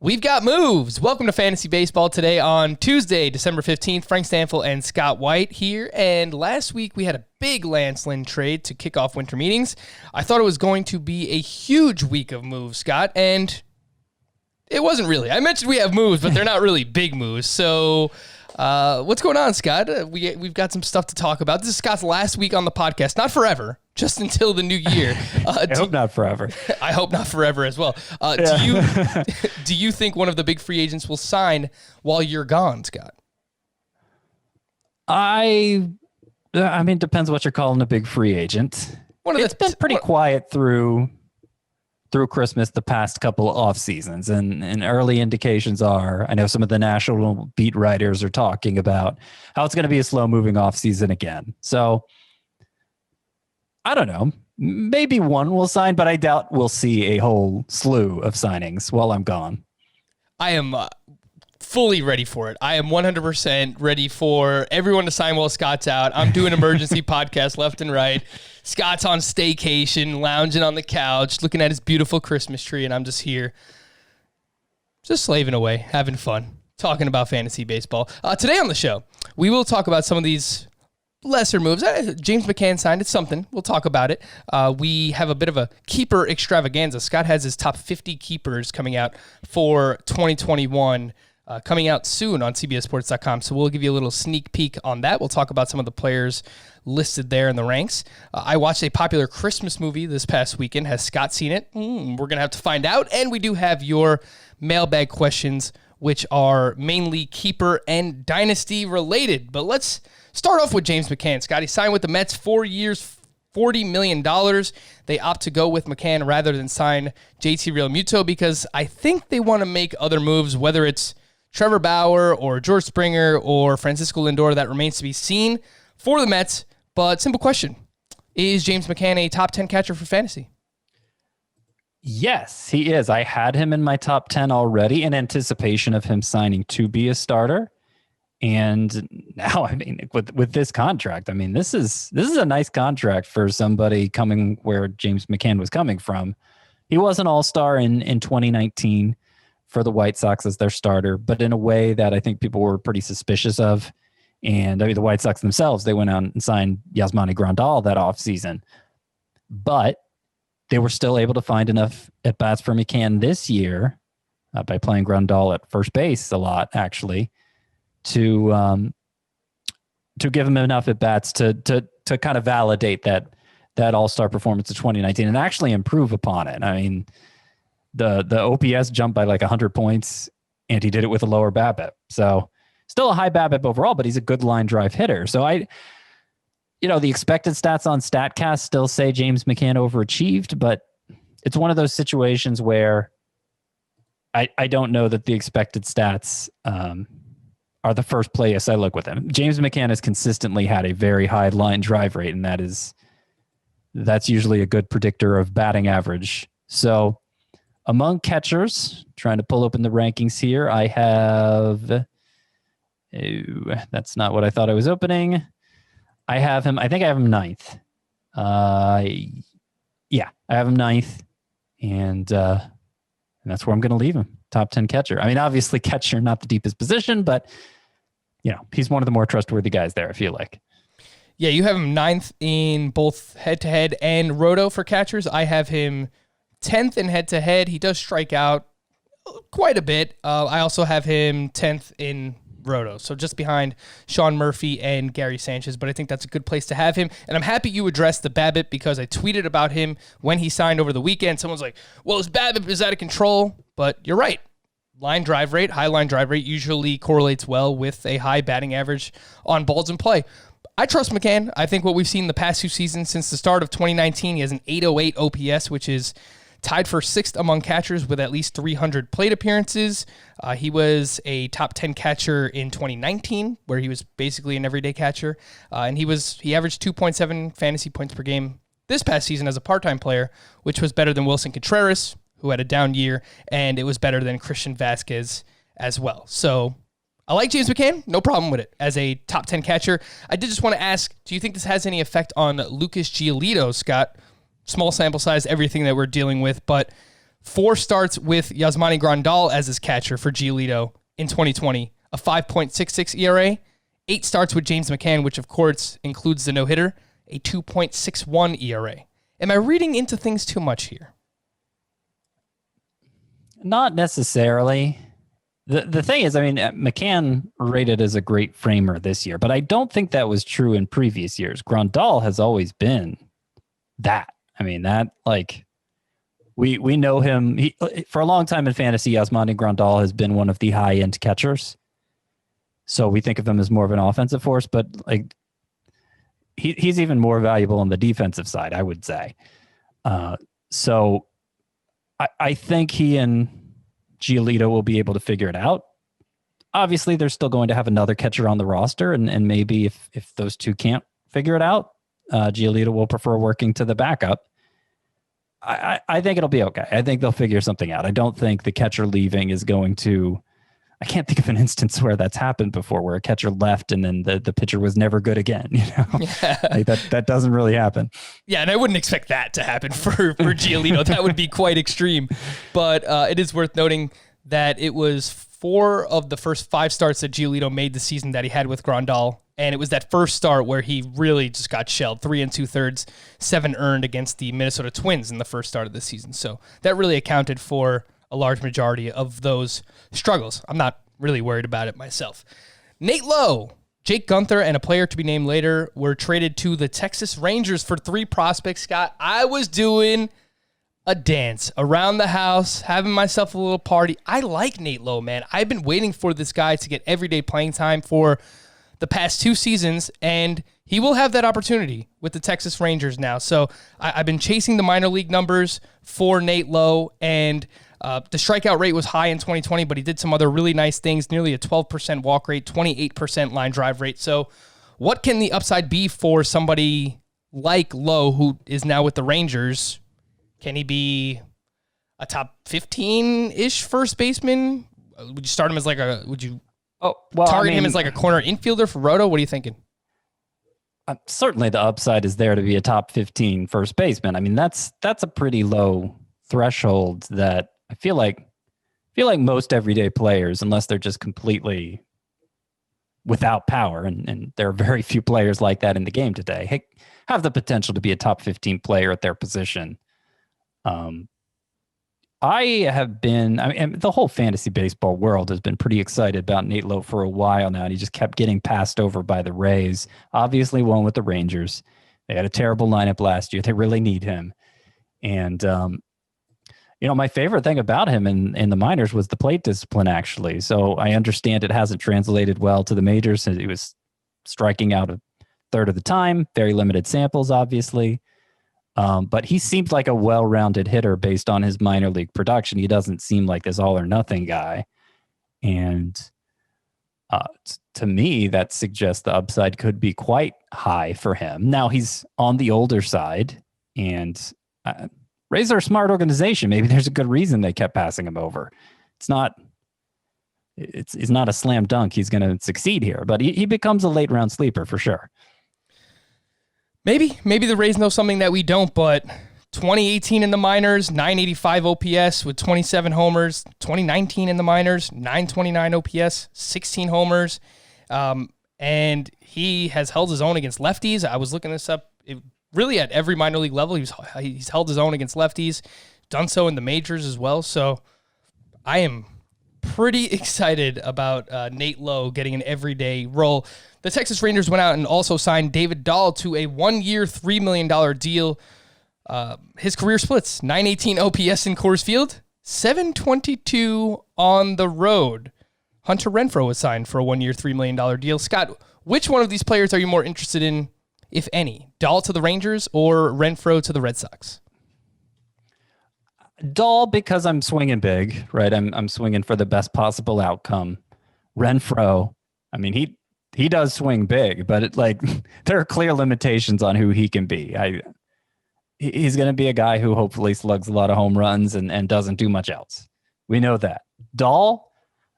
We've got moves. Welcome to Fantasy Baseball today on Tuesday, December 15th. Frank Stanfield and Scott White here. And last week we had a big Lance Lynn trade to kick off winter meetings. I thought it was going to be a huge week of moves, Scott, and it wasn't really. I mentioned we have moves, but they're not really big moves. So what's going on, Scott? We've got some stuff to talk about. This is Scott's last week on the podcast. Not forever, just until the new year. I hope not forever. I hope not forever as well. Do you think one of the big free agents will sign while you're gone, Scott? I mean, depends what you're calling a big free agent. It's been pretty quiet through Christmas the past couple of off seasons, and early indications are, I know some of the national beat writers are talking about how it's going to be a slow moving off season again. So I don't know. Maybe one will sign, but I doubt we'll see a whole slew of signings while I'm gone. I am fully ready for it. I am 100% ready for everyone to sign while Scott's out. I'm doing emergency podcasts left and right. Scott's on staycation, lounging on the couch, looking at his beautiful Christmas tree, and I'm just here, just slaving away, having fun, talking about fantasy baseball. Today on the show, we will talk about some of these lesser moves. James McCann signed. It's something. We'll talk about it. We have a bit of a keeper extravaganza. Scott has his top 50 keepers coming out for 2021, coming out soon on CBSSports.com. So we'll give you a little sneak peek on that. We'll talk about some of the players listed there in the ranks. I watched a popular Christmas movie this past weekend. Has Scott seen it? We're going to have to find out. And we do have your mailbag questions, which are mainly keeper and dynasty related. But let's start off with James McCann. Scott, he signed with the Mets 4 years, $40 million. They opt to go with McCann rather than sign JT Realmuto because I think they want to make other moves, whether it's Trevor Bauer or George Springer or Francisco Lindor. That remains to be seen for the Mets. But simple question, is James McCann a top 10 catcher for fantasy? Yes, he is. I had him in my top 10 already in anticipation of him signing to be a starter. And now, I mean, with this contract, I mean, this is a nice contract for somebody coming where James McCann was coming from. He was an all-star in 2019 for the White Sox as their starter, but in a way that I think people were pretty suspicious of. And I mean, the White Sox themselves, they went out and signed Yasmani Grandal that offseason. But they were still able to find enough at-bats for McCann this year by playing Grandal at first base a lot, actually, to give him enough at-bats to kind of validate that all-star performance of 2019 and actually improve upon it. I mean, the OPS jumped by like 100 points, and he did it with a lower BABIP. So still a high BABIP overall, but he's a good line drive hitter. So the expected stats on StatCast still say James McCann overachieved, but it's one of those situations where I don't know that the expected stats are the first place I look with him. James McCann has consistently had a very high line drive rate, and that's usually a good predictor of batting average. So among catchers, trying to pull open the rankings here, I have... that's not what I thought I was opening. I think I have him ninth. I have him ninth, and that's where I'm going to leave him. Top 10 catcher. I mean, obviously catcher, not the deepest position, but he's one of the more trustworthy guys there, I feel like. Yeah, you have him ninth in both head-to-head and roto for catchers. I have him 10th in head-to-head. He does strike out quite a bit. I also have him 10th in roto, so just behind Sean Murphy and Gary Sanchez, but I think that's a good place to have him. And I'm happy you addressed the BABIP because I tweeted about him when he signed over the weekend. Someone's like, well, his BABIP is out of control, but you're right. High line drive rate usually correlates well with a high batting average on balls in play. I trust McCann. I think what we've seen the past 2 seasons since the start of 2019, he has an 808 OPS, which is tied for 6th among catchers with at least 300 plate appearances. He was a top 10 catcher in 2019, where he was basically an everyday catcher. And he averaged 2.7 fantasy points per game this past season as a part-time player, which was better than Wilson Contreras, who had a down year, and it was better than Christian Vasquez as well. So I like James McCann, no problem with it as a top 10 catcher. I did just want to ask, do you think this has any effect on Lucas Giolito, Scott? Small sample size, everything that we're dealing with, but 4 starts with Yasmani Grandal as his catcher for Giolito in 2020, a 5.66 ERA. 8 starts with James McCann, which of course includes the no-hitter, a 2.61 ERA. Am I reading into things too much here? Not necessarily. The thing is, I mean, McCann rated as a great framer this year, but I don't think that was true in previous years. Grandal has always been that. I mean, that, like, we know him. For a long time in fantasy, Yasmani Grandal has been one of the high-end catchers. So we think of him as more of an offensive force, but like he's even more valuable on the defensive side, I would say. So I think he and Giolito will be able to figure it out. Obviously, they're still going to have another catcher on the roster, and maybe if those two can't figure it out, Giolito will prefer working to the backup. I think it'll be okay. I think they'll figure something out. I don't think the catcher leaving is going to... I can't think of an instance where that's happened before, where a catcher left and then the pitcher was never good again. You know, like that doesn't really happen. Yeah, and I wouldn't expect that to happen for Giolito. That would be quite extreme. But it is worth noting that it was 4 of the first 5 starts that Giolito made the season that he had with Grandal. And it was that first start where he really just got shelled. 3 2/3, 7 earned against the Minnesota Twins in the first start of the season. So that really accounted for a large majority of those struggles. I'm not really worried about it myself. Nate Lowe, Jake Gunther, and a player to be named later were traded to the Texas Rangers for 3 prospects. Scott, I was doing a dance around the house, having myself a little party. I like Nate Lowe, man. I've been waiting for this guy to get everyday playing time for the past 2 seasons, and he will have that opportunity with the Texas Rangers now. So I've been chasing the minor league numbers for Nate Lowe, and the strikeout rate was high in 2020, but he did some other really nice things, nearly a 12% walk rate, 28% line drive rate. So what can the upside be for somebody like Lowe, who is now with the Rangers? Can he be a top 15-ish first baseman? Would you start him as target him as like a corner infielder for Roto? What are you thinking? Certainly the upside is there to be a top 15 first baseman. I mean, that's a pretty low threshold that I feel like most everyday players, unless they're just completely without power, and there are very few players like that in the game today, have the potential to be a top 15 player at their position. The whole fantasy baseball world has been pretty excited about Nate Lowe for a while now, and he just kept getting passed over by the Rays. Obviously won with the Rangers. They had a terrible lineup last year. They really need him. And, my favorite thing about him in the minors was the plate discipline, actually. So I understand it hasn't translated well to the majors. He was striking out a third of the time, very limited samples, obviously. But he seems like a well-rounded hitter based on his minor league production. He doesn't seem like this all-or-nothing guy. And to me, that suggests the upside could be quite high for him. Now, he's on the older side, and Rays are a smart organization. Maybe there's a good reason they kept passing him over. It's not a slam dunk he's going to succeed here, but he becomes a late-round sleeper for sure. Maybe the Rays know something that we don't, but 2018 in the minors, 985 OPS with 27 homers. 2019 in the minors, 929 OPS, 16 homers. And he has held his own against lefties. I was looking this up. Really at every minor league level, he's held his own against lefties, done so in the majors as well. So I am pretty excited about Nate Lowe getting an everyday role. The Texas Rangers went out and also signed David Dahl to a 1-year, $3 million deal. His career splits, 918 OPS in Coors Field, 722 on the road. Hunter Renfroe was signed for a 1-year, $3 million deal. Scott, which one of these players are you more interested in, if any? Dahl to the Rangers or Renfroe to the Red Sox? Dahl, because I'm swinging big, right? I'm swinging for the best possible outcome. Renfroe, I mean, he does swing big, but there are clear limitations on who he can be. He's going to be a guy who hopefully slugs a lot of home runs and doesn't do much else. We know that. Dahl,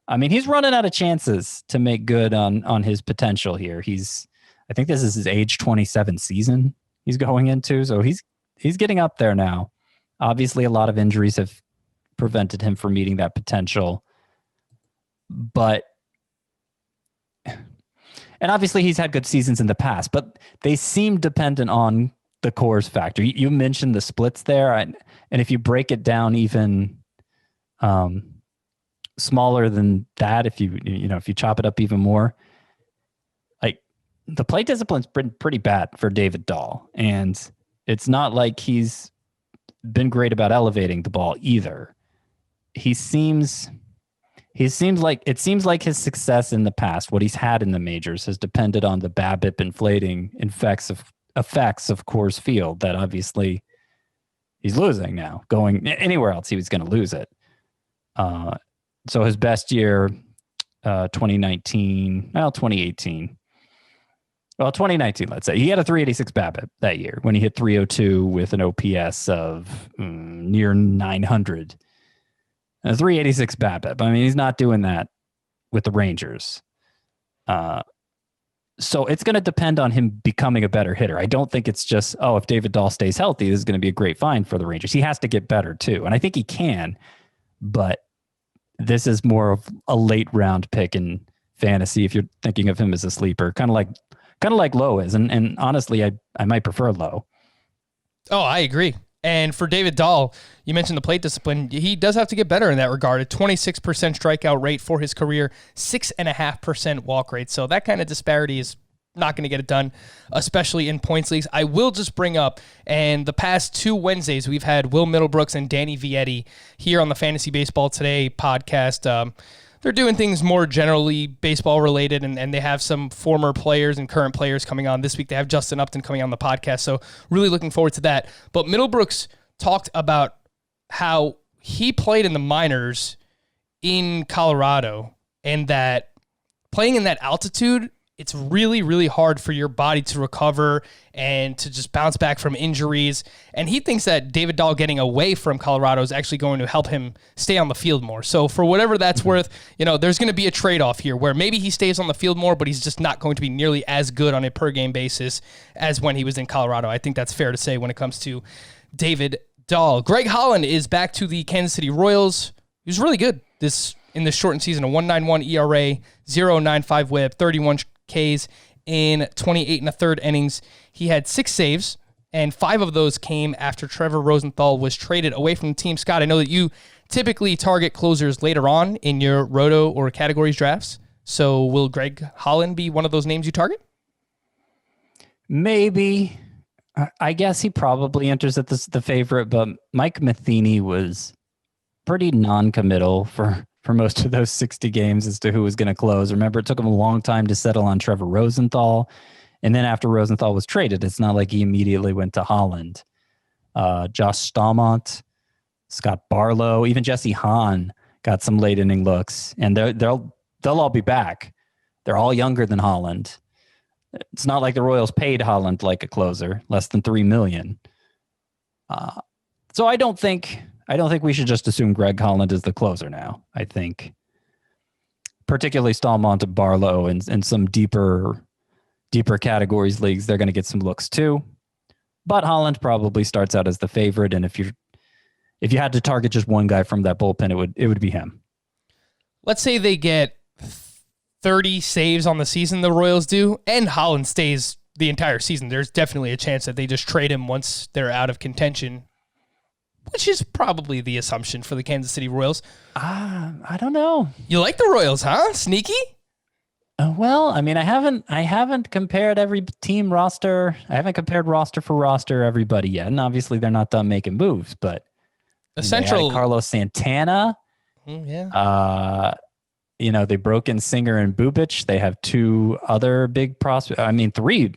I mean, he's running out of chances to make good on his potential here. I think this is his age 27 season he's going into, so he's getting up there now. Obviously, a lot of injuries have prevented him from meeting that potential. But, and obviously he's had good seasons in the past, but they seem dependent on the cores factor. You mentioned the splits there, and if you break it down even smaller than that, if you chop it up even more, like the play discipline's been pretty bad for David Dahl, and it's not like he's been great about elevating the ball either. It seems like his success in the past, what he's had in the majors, has depended on the BABIP inflating effects of Coors Field that obviously he's losing now. Going anywhere else, he was going to lose it. So his best year, 2018. Well, 2019, let's say. He had a 386 BABIP that year when he hit 302 with an OPS of near 900. A 386 BABIP. I mean, he's not doing that with the Rangers. So it's going to depend on him becoming a better hitter. I don't think it's just, if David Dahl stays healthy, this is going to be a great find for the Rangers. He has to get better too. And I think he can, but this is more of a late round pick in fantasy if you're thinking of him as a sleeper, kind of like Lowe is. And honestly, I might prefer Lowe. Oh, I agree. And for David Dahl, you mentioned the plate discipline. He does have to get better in that regard. A 26% strikeout rate for his career, 6.5% walk rate. So that kind of disparity is not going to get it done, especially in points leagues. I will just bring up, and the past 2 Wednesdays, we've had Will Middlebrooks and Danny Vietti here on the Fantasy Baseball Today podcast. They're doing things more generally baseball related, and they have some former players and current players coming on. This week they have Justin Upton coming on the podcast, so really looking forward to that. But Middlebrooks talked about how he played in the minors in Colorado, and that playing in that altitude, it's really, really hard for your body to recover and to just bounce back from injuries. And he thinks that David Dahl getting away from Colorado is actually going to help him stay on the field more. So for whatever that's worth, there's going to be a trade-off here where maybe he stays on the field more, but he's just not going to be nearly as good on a per-game basis as when he was in Colorado. I think that's fair to say when it comes to David Dahl. Greg Holland is back to the Kansas City Royals. He was really good in this shortened season, a 1.91 ERA, 0.95 WHIP, 31 Ks in 28 and a third innings. He had 6 saves, and 5 of those came after Trevor Rosenthal was traded away from the team. Scott, I know that you typically target closers later on in your roto or categories drafts. So will Greg Holland be one of those names you target? Maybe. I guess he probably enters at the favorite, but Mike Matheny was pretty non-committal for most of those 60 games as to who was going to close. Remember, it took him a long time to settle on Trevor Rosenthal. And then after Rosenthal was traded, it's not like he immediately went to Holland. Josh Stallmont, Scott Barlow, even Jesse Hahn got some late inning looks. And they'll all be back. They're all younger than Holland. It's not like the Royals paid Holland like a closer, less than $3 million. So I don't think we should just assume Greg Holland is the closer now. I think particularly Stallmont, Barlow, and some deeper categories leagues, they're going to get some looks too. But Holland probably starts out as the favorite, and if you had to target just one guy from that bullpen, it would be him. Let's say they get 30 saves on the season, the Royals do, and Holland stays the entire season. There's definitely a chance that they just trade him once they're out of contention, which is probably the assumption for the Kansas City Royals. I don't know. You like the Royals, huh? Sneaky? Well, I mean, I haven't compared every team roster. I haven't compared roster for roster everybody yet, and obviously they're not done making moves. But Central Carlos Santana. Yeah. They broke in Singer and Bubic. They have 2 other big prospects. I mean, 3.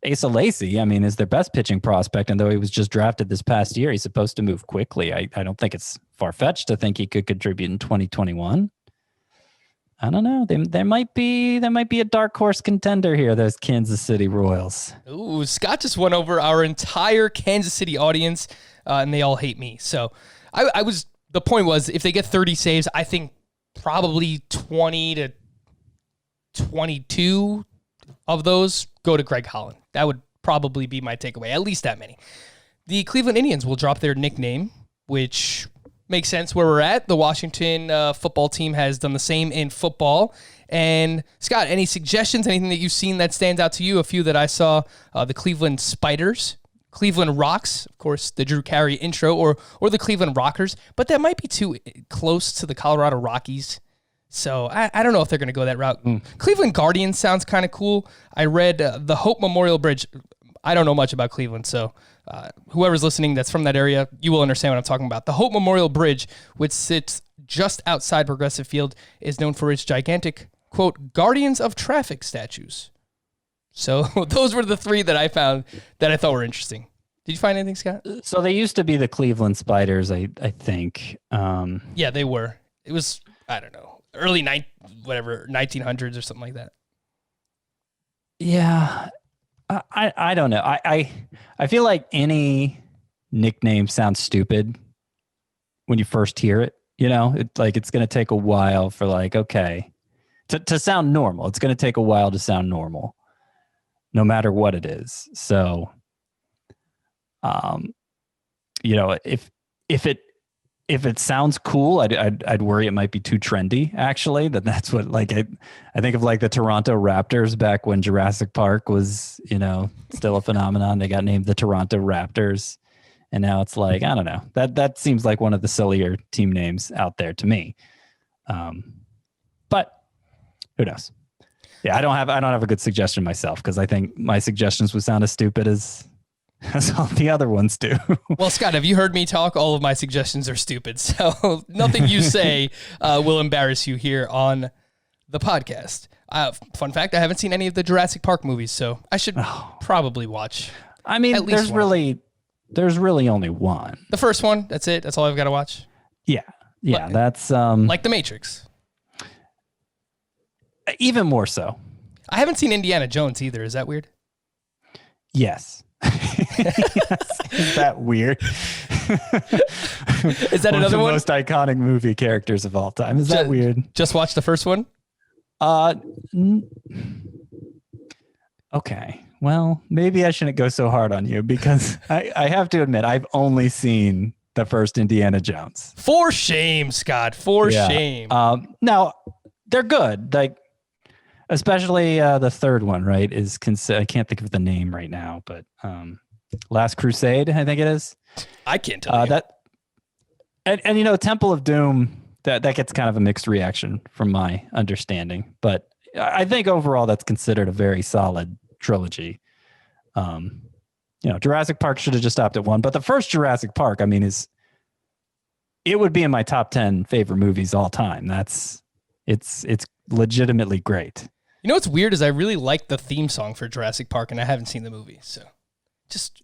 Asa Lacy, is their best pitching prospect, and though he was just drafted this past year, he's supposed to move quickly. I don't think it's far-fetched to think he could contribute in 2021. I don't know. There might be a dark horse contender here, those Kansas City Royals. Ooh, Scott just went over our entire Kansas City audience, and they all hate me. So the point was, if they get 30 saves, I think probably 20 to 22 of those go to Greg Holland. That would probably be my takeaway, at least that many. The Cleveland Indians will drop their nickname, which makes sense where we're at. The Washington football team has done the same in football. And Scott, any suggestions, anything that you've seen that stands out to you? A few that I saw, the Cleveland Spiders, Cleveland Rocks, of course, the Drew Carey intro, or the Cleveland Rockers, but that might be too close to the Colorado Rockies. So I don't know if they're going to go that route. Cleveland Guardians sounds kind of cool. I read the Hope Memorial Bridge. I don't know much about Cleveland, so whoever's listening that's from that area, you will understand what I'm talking about. The Hope Memorial Bridge, which sits just outside Progressive Field, is known for its gigantic, quote, Guardians of Traffic statues. So those were the three that I found that I thought were interesting. Did you find anything, Scott? So they used to be the Cleveland Spiders, I think. Yeah, they were. It was, I don't know, early 1900s or something like that. Yeah, I don't know. I feel like any nickname sounds stupid when you first hear it. You know, it's going to take a while for okay, to sound normal. It's going to take a while to sound normal, no matter what it is. So, if it sounds cool, I'd worry it might be too trendy. Actually, that's what I think of the Toronto Raptors back when Jurassic Park was still a phenomenon. They got named the Toronto Raptors, and now it's I don't know. That seems like one of the sillier team names out there to me. But who knows? Yeah, I don't have a good suggestion myself because I think my suggestions would sound as stupid as all the other ones do. Well, Scott, have you heard me talk? All of my suggestions are stupid, so nothing you say will embarrass you here on the podcast. Fun fact, I haven't seen any of the Jurassic Park movies, so I should probably watch. I mean, there's really only one. The first one, that's it? That's all I've got to watch? Yeah, that's... like The Matrix. Even more so. I haven't seen Indiana Jones either. Is that weird? Yes. Is that weird? Is that another one? Most iconic movie characters of all time. Is that weird? Just watch the first one? Okay. Well, maybe I shouldn't go so hard on you because I have to admit I've only seen the first Indiana Jones. For shame, Scott. For shame. Now they're good. Especially the third one, right? I can't think of the name right now, but Last Crusade, I think it is. I can't tell you. That. And Temple of Doom, that gets kind of a mixed reaction from my understanding, but I think overall that's considered a very solid trilogy. Jurassic Park should have just stopped at one, but the first Jurassic Park, I mean, it would be in my top 10 favorite movies all time. It's legitimately great. You know what's weird is I really like the theme song for Jurassic Park, and I haven't seen the movie, so just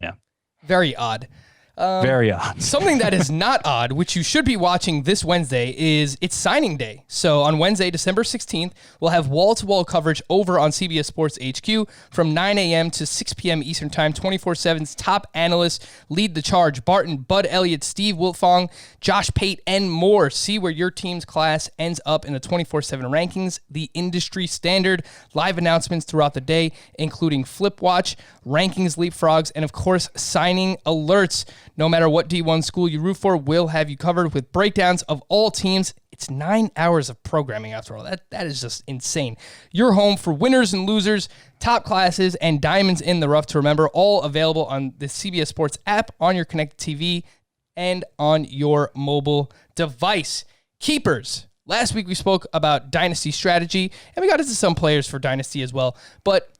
very odd. Very odd. Something that is not odd, which you should be watching this Wednesday, is it's signing day. So on Wednesday, December 16th, we'll have wall-to-wall coverage over on CBS Sports HQ from 9 a.m. to 6 p.m. Eastern Time. 24/7's top analysts lead the charge. Barton, Bud Elliott, Steve Wiltfong, Josh Pate, and more. See where your team's class ends up in the 24/7 rankings, the industry standard, live announcements throughout the day, including Flip Watch, rankings leapfrogs, and of course, signing alerts. No matter what D1 school you root for, we'll have you covered with breakdowns of all teams. It's 9 hours of programming after all. That is just insane. You're home for winners and losers, top classes, and diamonds in the rough to remember. All available on the CBS Sports app, on your connected TV, and on your mobile device. Keepers. Last week we spoke about Dynasty strategy, and we got into some players for Dynasty as well. But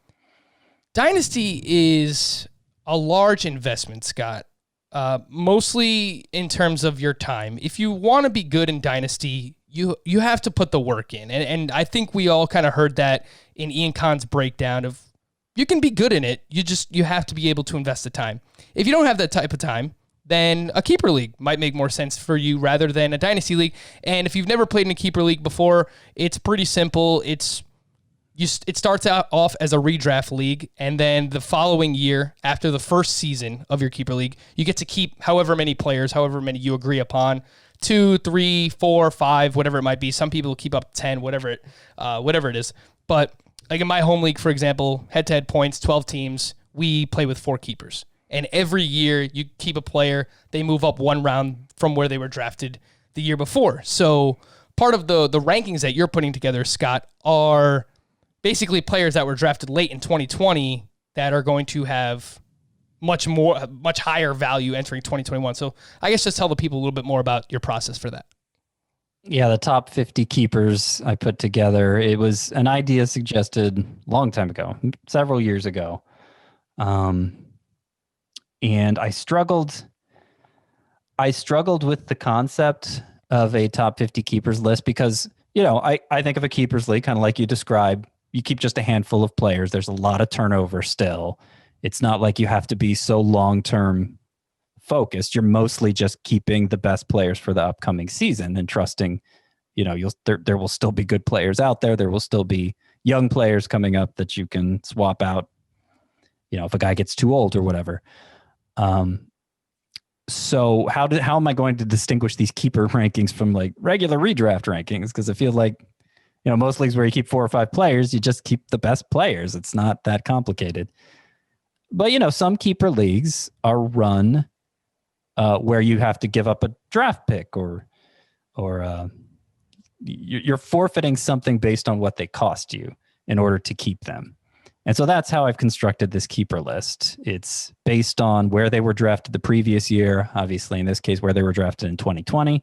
Dynasty is a large investment, Scott. Mostly in terms of your time. If you want to be good in Dynasty, you have to put the work in. And I think we all kind of heard that in Ian Kahn's breakdown of you can be good in it. You have to be able to invest the time. If you don't have that type of time, then a keeper league might make more sense for you rather than a Dynasty league. And if you've never played in a keeper league before, it's pretty simple. It starts out off as a redraft league, and then the following year, after the first season of your keeper league, you get to keep however many players, however many you agree upon, 2, 3, 4, 5, whatever it might be. Some people keep up to 10, whatever it is. But like in my home league, for example, head-to-head points, 12 teams, we play with 4 keepers. And every year you keep a player, they move up one round from where they were drafted the year before. So part of the rankings that you're putting together, Scott, are basically players that were drafted late in 2020 that are going to have much higher value entering 2021. So I guess just tell the people a little bit more about your process for that. Yeah, the top 50 keepers I put together. It was an idea suggested a long time ago, several years ago. And I struggled with the concept of a top 50 keepers list because, I think of a keepers league kind of like you described. You keep just a handful of players. There's a lot of turnover still. It's not like you have to be so long-term focused. You're mostly just keeping the best players for the upcoming season and trusting, there will still be good players out there. There will still be young players coming up that you can swap out, if a guy gets too old or whatever. So how am I going to distinguish these keeper rankings from like regular redraft rankings? Because I feel like, most leagues where you keep 4 or 5 players, you just keep the best players. It's not that complicated. But, some keeper leagues are run where you have to give up a draft pick or you're forfeiting something based on what they cost you in order to keep them. And so that's how I've constructed this keeper list. It's based on where they were drafted the previous year, obviously in this case where they were drafted in 2020.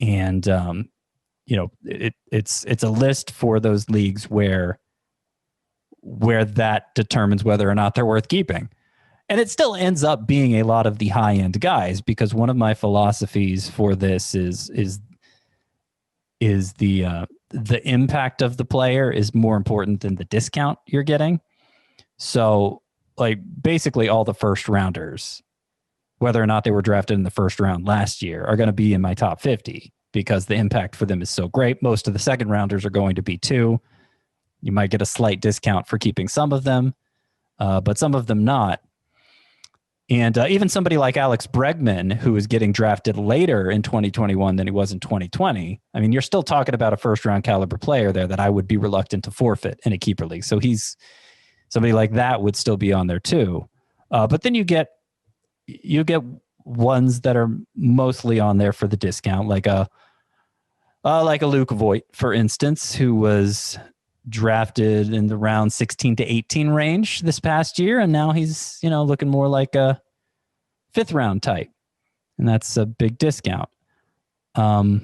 And, it's a list for those leagues where that determines whether or not they're worth keeping. And it still ends up being a lot of the high-end guys because one of my philosophies for this is the impact of the player is more important than the discount you're getting. So, like, basically all the first rounders, whether or not they were drafted in the first round last year, are going to be in my top 50 because the impact for them is so great. Most of the second rounders are going to be too. You might get a slight discount for keeping some of them, but some of them not. And even somebody like Alex Bregman, who is getting drafted later in 2021 than he was in 2020, I mean, you're still talking about a first-round caliber player there that I would be reluctant to forfeit in a keeper league. So somebody like that would still be on there too. But then you get ones that are mostly on there for the discount, like a Luke Voight, for instance, who was drafted in the round 16 to 18 range this past year. And now he's, looking more like a 5th round type. And that's a big discount. Not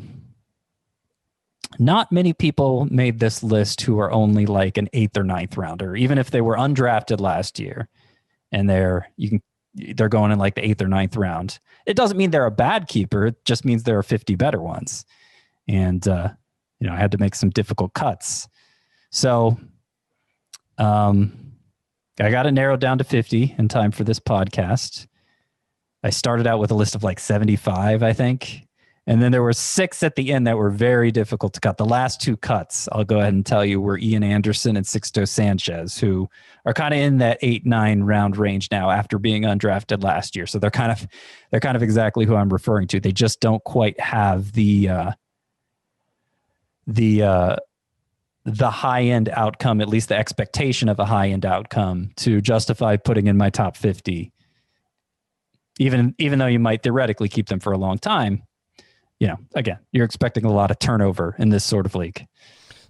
many people made this list who are only like an 8th or 9th rounder, even if they were undrafted last year and they're going in like the 8th or 9th round. It doesn't mean they're a bad keeper. It just means there are 50 better ones. And, I had to make some difficult cuts. So I got it narrowed down to 50 in time for this podcast. I started out with a list of like 75, I think. And then there were 6 at the end that were very difficult to cut. The last 2 cuts, I'll go ahead and tell you, were Ian Anderson and Sixto Sanchez, who are kind of in that 8-9 round range now after being undrafted last year. So they're kind of exactly who I'm referring to. They just don't quite have the high-end outcome, at least the expectation of a high-end outcome, to justify putting in my top 50. Even though you might theoretically keep them for a long time, again, you're expecting a lot of turnover in this sort of league.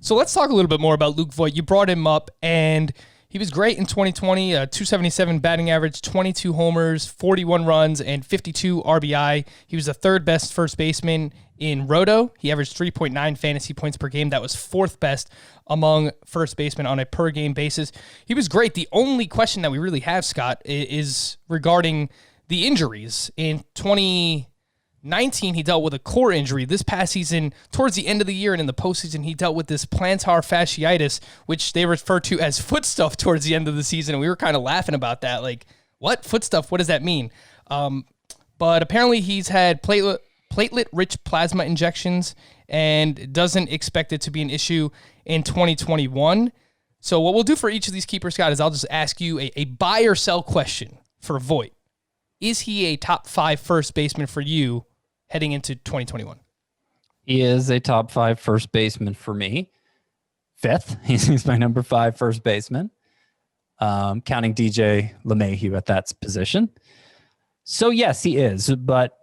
So let's talk a little bit more about Luke Voight. You brought him up, and he was great in 2020, 277 batting average, 22 homers, 41 runs, and 52 RBI. He was the 3rd best first baseman in Roto. He averaged 3.9 fantasy points per game. That was 4th best among first basemen on a per game basis. He was great. The only question that we really have, Scott, is regarding the injuries. In 2019, he dealt with a core injury. This past season, towards the end of the year and in the postseason, he dealt with this plantar fasciitis, which they refer to as foot stuff towards the end of the season. And we were kind of laughing about that. Like, what? Foot stuff? What does that mean? But apparently he's had platelet-rich plasma injections and doesn't expect it to be an issue in 2021. So what we'll do for each of these keepers, Scott, is I'll just ask you a buy or sell question for Voight. Is he a top 5 first baseman for you heading into 2021? He is a top 5 first baseman for me. 5th. He's my number 5 first baseman. Counting DJ LeMahieu at that position. So yes, he is. But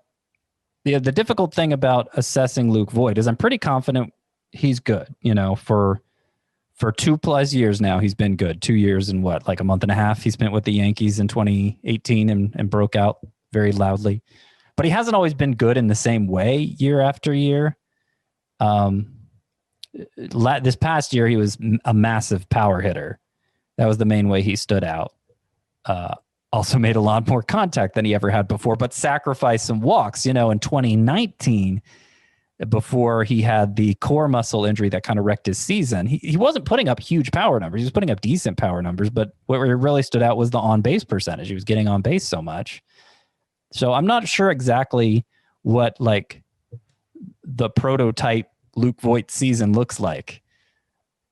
the difficult thing about assessing Luke Voight is I'm pretty confident he's good. For 2+ years now, he's been good. 2 years and like a month and a half. He spent with the Yankees in 2018 and broke out very loudly. But he hasn't always been good in the same way year after year. This past year, he was a massive power hitter. That was the main way he stood out. Also made a lot more contact than he ever had before, but sacrificed some walks. In 2019, before he had the core muscle injury that kind of wrecked his season, he wasn't putting up huge power numbers. He was putting up decent power numbers, but what really stood out was the on-base percentage. He was getting on base so much. So I'm not sure exactly what like the prototype Luke Voight season looks like,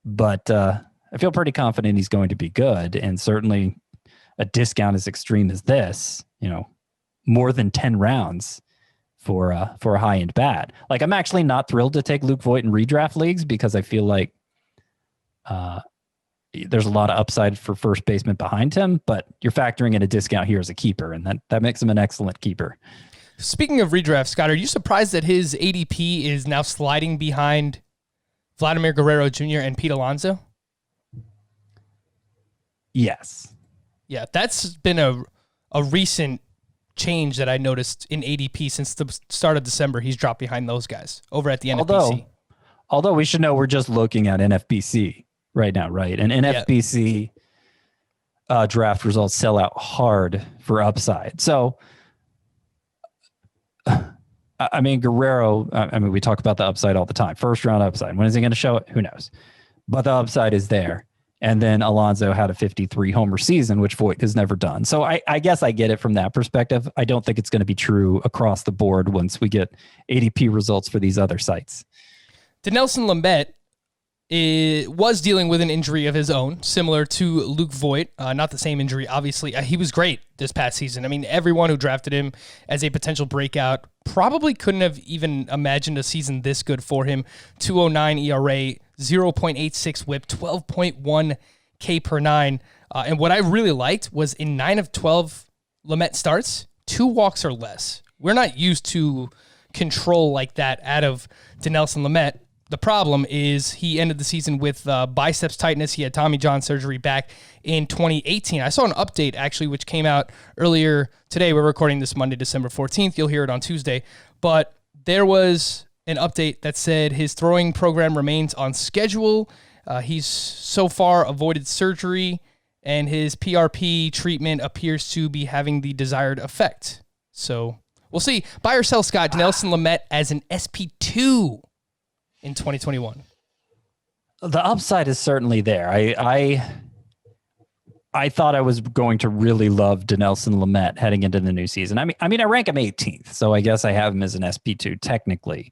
but I feel pretty confident he's going to be good, and certainly a discount as extreme as this, more than 10 rounds for a high-end bat. Like, I'm actually not thrilled to take Luke Voight in redraft leagues because I feel like there's a lot of upside for first baseman behind him, but you're factoring in a discount here as a keeper, and that makes him an excellent keeper. Speaking of redraft, Scott, are you surprised that his ADP is now sliding behind Vladimir Guerrero Jr. and Pete Alonso? Yes. Yeah, that's been a recent change that I noticed in ADP since the start of December. He's dropped behind those guys over at the NFBC. Although we should know we're just looking at NFBC right now, right? And NFBC draft results sell out hard for upside. So, I mean, Guerrero, we talk about the upside all the time. First round upside. When is he going to show it? Who knows? But the upside is there. And then Alonso had a 53 homer season, which Voight has never done. So I guess I get it from that perspective. I don't think it's going to be true across the board once we get ADP results for these other sites. Dinelson Lambette was dealing with an injury of his own, similar to Luke Voight. Not the same injury, obviously. He was great this past season. I mean, everyone who drafted him as a potential breakout probably couldn't have even imagined a season this good for him. 2.09 ERA, 0.86 whip, 12.1 K per nine. And what I really liked was in 9 of 12 Lambette starts, 2 walks or less. We're not used to control like that out of Dinelson Lambette. The problem is he ended the season with biceps tightness. He had Tommy John surgery back in 2018. I saw an update, actually, which came out earlier today. We're recording this Monday, December 14th. You'll hear it on Tuesday. But there was an update that said his throwing program remains on schedule. He's so far avoided surgery, and his PRP treatment appears to be having the desired effect. So we'll see. Buy or sell, Scott, Dinelson Lambette as an SP2 in 2021. The upside is certainly there. I thought I was going to really love Dinelson Lambette heading into the new season. I mean, I rank him 18th, so I guess I have him as an SP2 technically,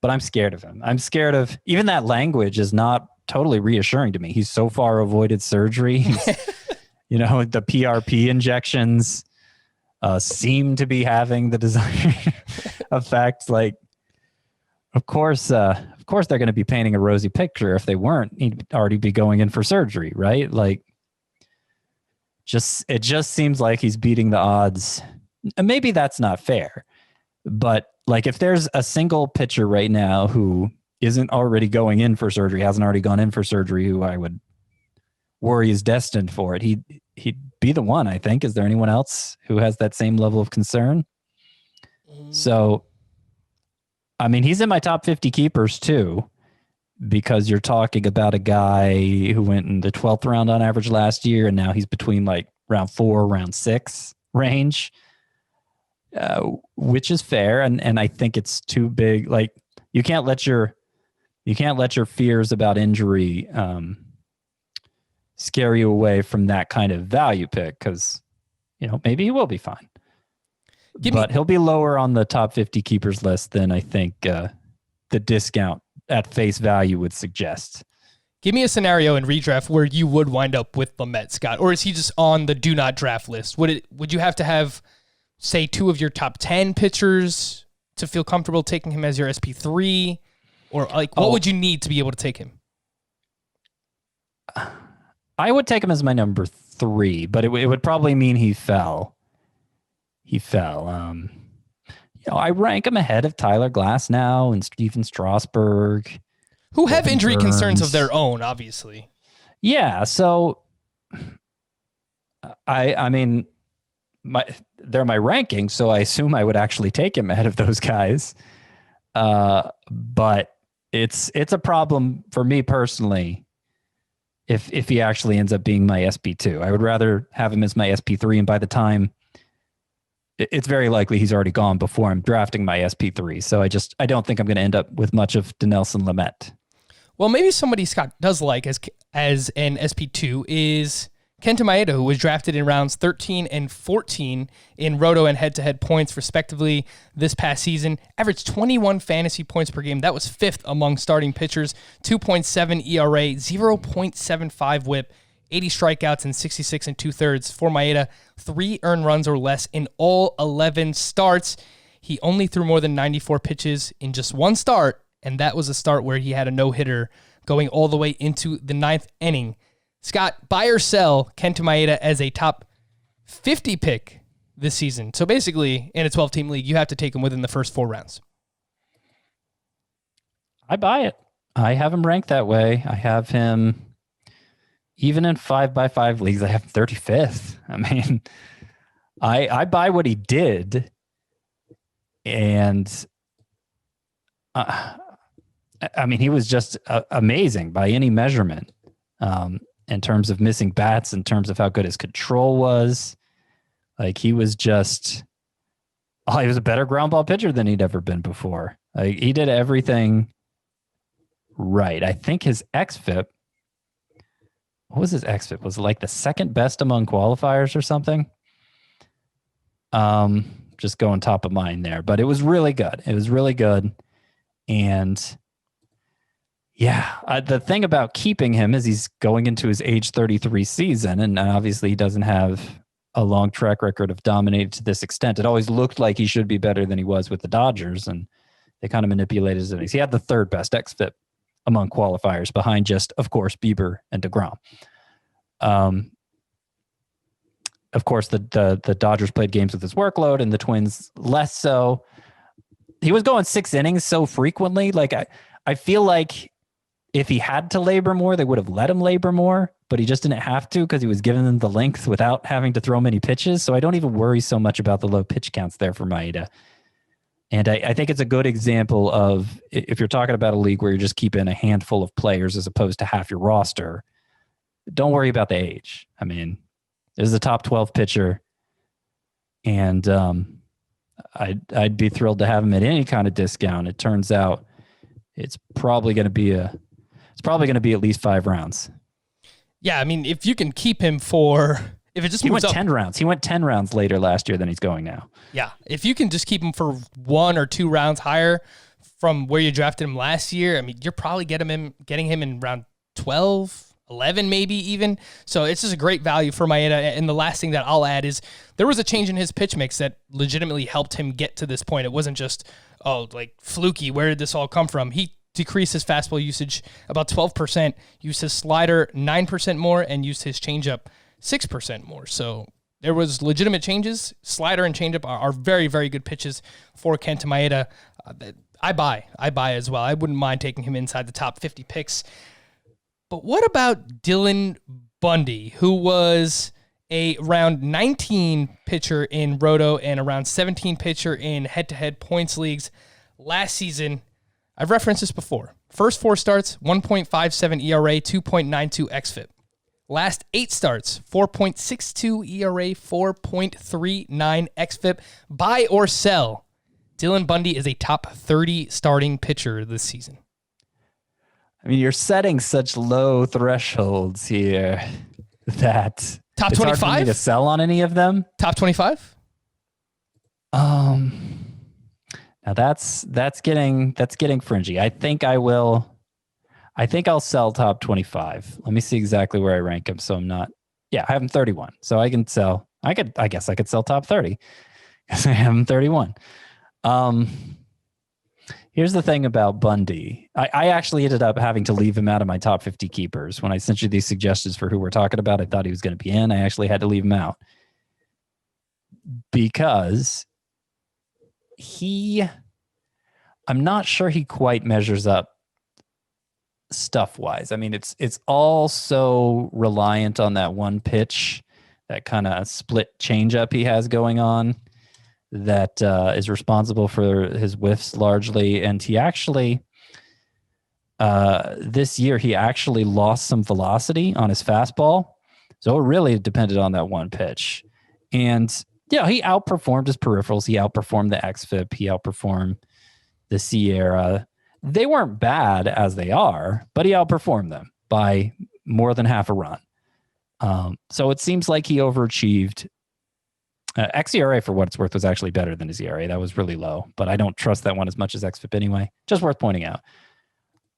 but I'm scared of him. I'm scared of even that language is not totally reassuring to me. He's so far avoided surgery. The PRP injections seem to be having the desired effect. Like, of course, they're going to be painting a rosy picture. If they weren't, he'd already be going in for surgery, right? Like, it just seems like he's beating the odds. And maybe that's not fair, but like if there's a single pitcher right now who isn't already going in for surgery, hasn't already gone in for surgery, who I would worry is destined for it, he'd be the one, I think. Is there anyone else who has that same level of concern? So, I mean, he's in my top 50 keepers too, because you're talking about a guy who went in the 12th round on average last year, and now he's between like round 4, round 6 range, which is fair. And I think it's too big. Like, you can't let your fears about injury scare you away from that kind of value pick, because maybe he will be fine. But he'll be lower on the top 50 keepers list than I think the discount at face value would suggest. Give me a scenario in redraft where you would wind up with Lambette, Scott, or is he just on the do not draft list? Would you have to have, say, 2 of your top 10 pitchers to feel comfortable taking him as your SP3, or like what would you need to be able to take him? I would take him as my number 3, but it would probably mean he fell. I rank him ahead of Tyler Glasnow and Steven Strasburg, who have injury Burns. concerns of their own, obviously. Yeah, so I mean, they're my rankings, so I assume I would actually take him ahead of those guys. But it's a problem for me personally if he actually ends up being my SP2. I would rather have him as my SP3, and by the time, it's very likely he's already gone before I'm drafting my SP3. So I don't think I'm going to end up with much of Dinelson Lambette. Well, maybe somebody Scott does like as an SP2 is Kenta Mayeda, who was drafted in rounds 13 and 14 in roto and head-to-head points, respectively, this past season. Averaged 21 fantasy points per game. That was fifth among starting pitchers. 2.7 ERA, 0.75 whip, 80 strikeouts, and 66 2/3 for Mayeda. 3 earned runs or less in all 11 starts. He only threw more than 94 pitches in just one start, and that was a start where he had a no-hitter going all the way into the 9th inning. Scott, buy or sell Kenta Mayeda as a top 50 pick this season. So basically, in a 12-team league, you have to take him within the first 4 rounds. I buy it. I have him ranked that way. I have him, even in 5x5 leagues, I have him 35th. I mean, I buy what he did. And I mean, he was just amazing by any measurement. In terms of missing bats, in terms of how good his control was. Like, he was just, he was a better ground ball pitcher than he'd ever been before. Like, he did everything right. I think his xFIP, what was his xFIP? Was it like the second best among qualifiers or something? Just going top of mind there, but it was really good. It was really good. And yeah, the thing about keeping him is he's going into his age 33 season, and obviously he doesn't have a long track record of dominating to this extent. It always looked like he should be better than he was with the Dodgers, and they kind of manipulated his innings. He had the 3rd best xFIP among qualifiers, behind just, of course, Bieber and DeGrom. Of course, the Dodgers played games with his workload, and the Twins less so. He was going 6 innings so frequently. Like, I feel like if he had to labor more, they would have let him labor more, but he just didn't have to because he was giving them the length without having to throw many pitches. So I don't even worry so much about the low pitch counts there for Mayeda. And I think it's a good example of, if you're talking about a league where you're just keeping a handful of players as opposed to half your roster, don't worry about the age. I mean, this is a top 12 pitcher, and I'd be thrilled to have him at any kind of discount. It turns out it's probably going to be at least 5 rounds. Yeah, I mean, if you can keep him for, if it just moves up. He went 10 rounds. He went 10 rounds later last year than he's going now. Yeah, if you can just keep him for 1 or 2 rounds higher from where you drafted him last year, I mean, you're probably getting him in round 12, 11 maybe even. So it's just a great value for Mayeda. And the last thing that I'll add is there was a change in his pitch mix that legitimately helped him get to this point. It wasn't just, fluky. Where did this all come from? He decreased his fastball usage about 12%, used his slider 9% more, and used his changeup 6% more. So there was legitimate changes. Slider and changeup are very, very good pitches for Kenta Mayeda. I buy as well. I wouldn't mind taking him inside the top 50 picks. But what about Dylan Bundy, who was a round 19 pitcher in roto and a round 17 pitcher in head-to-head points leagues last season? I've referenced this before. First 4 starts, 1.57 ERA, 2.92 xFIP. Last 8 starts, 4.62 ERA, 4.39 xFIP. Buy or sell. Dylan Bundy is a top 30 starting pitcher this season. I mean, you're setting such low thresholds here that top 25? It's hard for me to sell on any of them. Top 25? Now that's getting fringy. I think I'll sell top 25. Let me see exactly where I rank him. So I'm not. Yeah, I have him 31. So I can sell. I guess I could sell top 30 because I have him 31. Here's the thing about Bundy. I actually ended up having to leave him out of my top 50 keepers. When I sent you these suggestions for who we're talking about, I thought he was going to be in. I actually had to leave him out because I'm not sure he quite measures up stuff-wise. I mean, it's all so reliant on that one pitch, that kind of split changeup he has going on that is responsible for his whiffs largely. And he actually, this year, he actually lost some velocity on his fastball. So it really depended on that one pitch. And, he outperformed his peripherals. He outperformed the xFIP. He outperformed the Sierra. They weren't bad as they are, but he outperformed them by more than half a run. So it seems like he overachieved. xERA, for what it's worth, was actually better than his ERA. That was really low, but I don't trust that one as much as xFIP anyway. Just worth pointing out.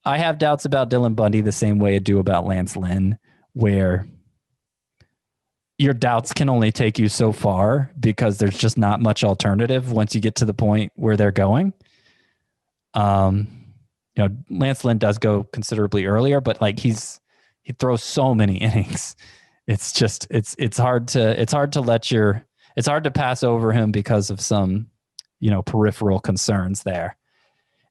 I have doubts about Dylan Bundy the same way I do about Lance Lynn, where your doubts can only take you so far because there's just not much alternative once you get to the point where they're going. Lance Lynn does go considerably earlier, but like he throws so many innings. It's just it's hard to pass over him because of some, peripheral concerns there.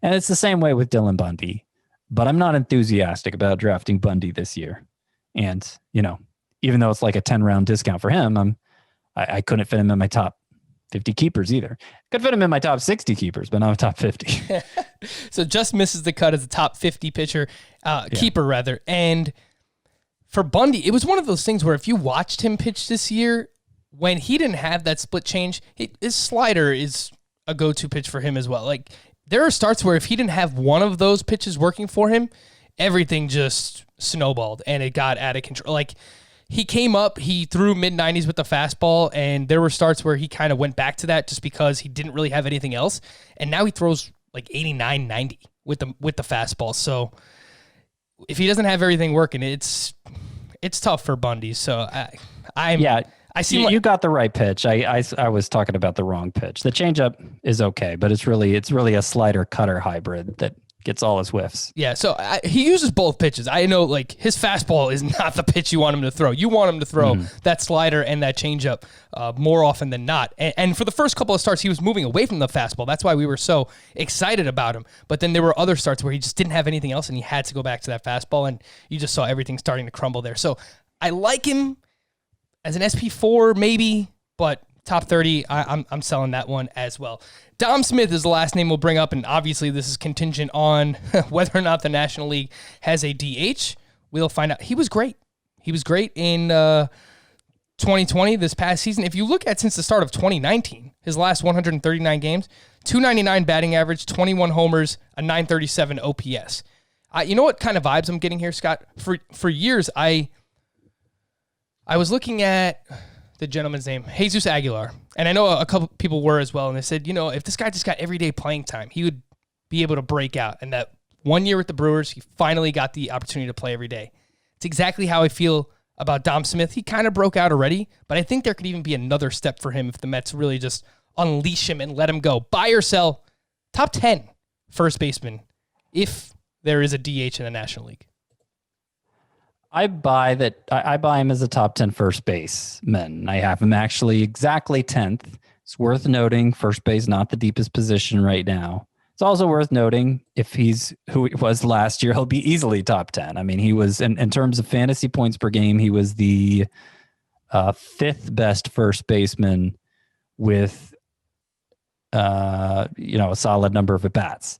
And it's the same way with Dylan Bundy, but I'm not enthusiastic about drafting Bundy this year. And, even though it's like a 10-round discount for him, I couldn't fit him in my top 50 keepers either. Could fit him in my top 60 keepers, but not top 50. So just misses the cut as a top 50 pitcher, keeper rather. And for Bundy, it was one of those things where if you watched him pitch this year, when he didn't have that split change, his slider is a go-to pitch for him as well. Like, there are starts where if he didn't have one of those pitches working for him, everything just snowballed and it got out of control. Like, he came up, he threw mid-90s with the fastball, and there were starts where he kind of went back to that just because he didn't really have anything else. And now he throws like 89, 90 with the fastball. So if he doesn't have everything working, it's tough for Bundy. So I see you got the right pitch. I was talking about the wrong pitch. The changeup is okay, but it's really a slider cutter hybrid that gets all his whiffs. Yeah, so he uses both pitches. I know, like, his fastball is not the pitch you want him to throw. You want him to throw that slider and that changeup more often than not. And for the first couple of starts, he was moving away from the fastball. That's why we were so excited about him. But then there were other starts where he just didn't have anything else, and he had to go back to that fastball, and you just saw everything starting to crumble there. So I like him as an SP4 maybe, but top 30, I'm selling that one as well. Dom Smith is the last name we'll bring up, and obviously this is contingent on whether or not the National League has a DH. We'll find out. He was great. He was great in 2020, this past season. If you look at since the start of 2019, his last 139 games, 299 batting average, 21 homers, a 937 OPS. You know what kind of vibes I'm getting here, Scott? For years, I was looking at the gentleman's name, Jesus Aguilar. And I know a couple people were as well. And they said, if this guy just got everyday playing time, he would be able to break out. And that 1 year with the Brewers, he finally got the opportunity to play every day. It's exactly how I feel about Dom Smith. He kind of broke out already, but I think there could even be another step for him if the Mets really just unleash him and let him go. Buy or sell, top 10 first baseman if there is a DH in the National League. I buy that. I buy him as a top 10 first baseman. I have him actually exactly 10th. It's worth noting first base not the deepest position right now. It's also worth noting if he's who he was last year, he'll be easily top 10. I mean, he was in terms of fantasy points per game, he was the fifth best first baseman with a solid number of at-bats.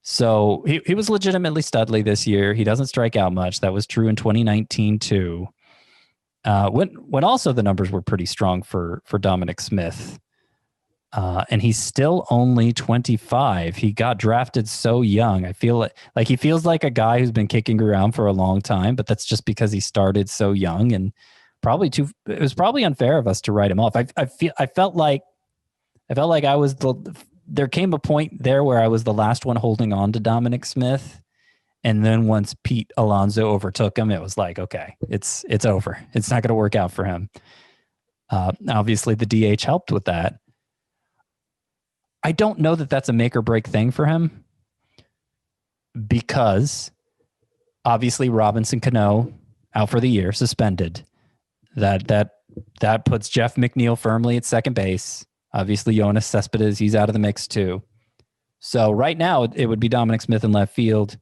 So he was legitimately studly this year. He doesn't strike out much. That was true in 2019 too. When also the numbers were pretty strong for Dominic Smith. And he's still only 25. He got drafted so young. I feel like he feels like a guy who's been kicking around for a long time, but that's just because he started so young and it was probably unfair of us to write him off. I felt like I was there came a point there where I was the last one holding on to Dominic Smith. And then once Pete Alonso overtook him, it was like, okay, it's over. It's not going to work out for him. Obviously the DH helped with that. I don't know that that's a make or break thing for him because obviously Robinson Cano out for the year, suspended. That puts Jeff McNeil firmly at second base. Obviously, Jonas Cespedes, he's out of the mix too. So right now, it would be Dominic Smith in left field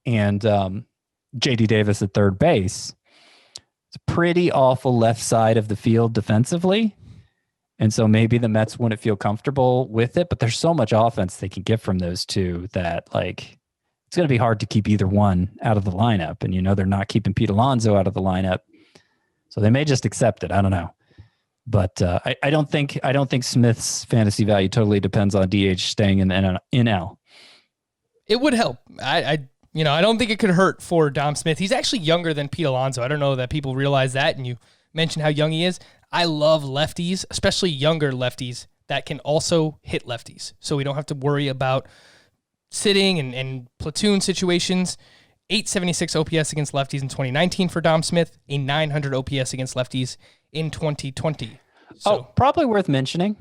and J.D. Davis at third base. It's a pretty awful left side of the field defensively. And so maybe the Mets wouldn't feel comfortable with it, but there's so much offense they can get from those two that like it's going to be hard to keep either one out of the lineup. And they're not keeping Pete Alonso out of the lineup. So they may just accept it. I don't know. But I don't think Smith's fantasy value totally depends on DH staying in NL. It would help. I don't think it could hurt for Dom Smith. He's actually younger than Pete Alonso. I don't know that people realize that, and you mentioned how young he is. I love lefties, especially younger lefties that can also hit lefties. So we don't have to worry about sitting and platoon situations. 876 OPS against lefties in 2019 for Dom Smith, a 900 OPS against lefties in 2020. So, probably worth mentioning.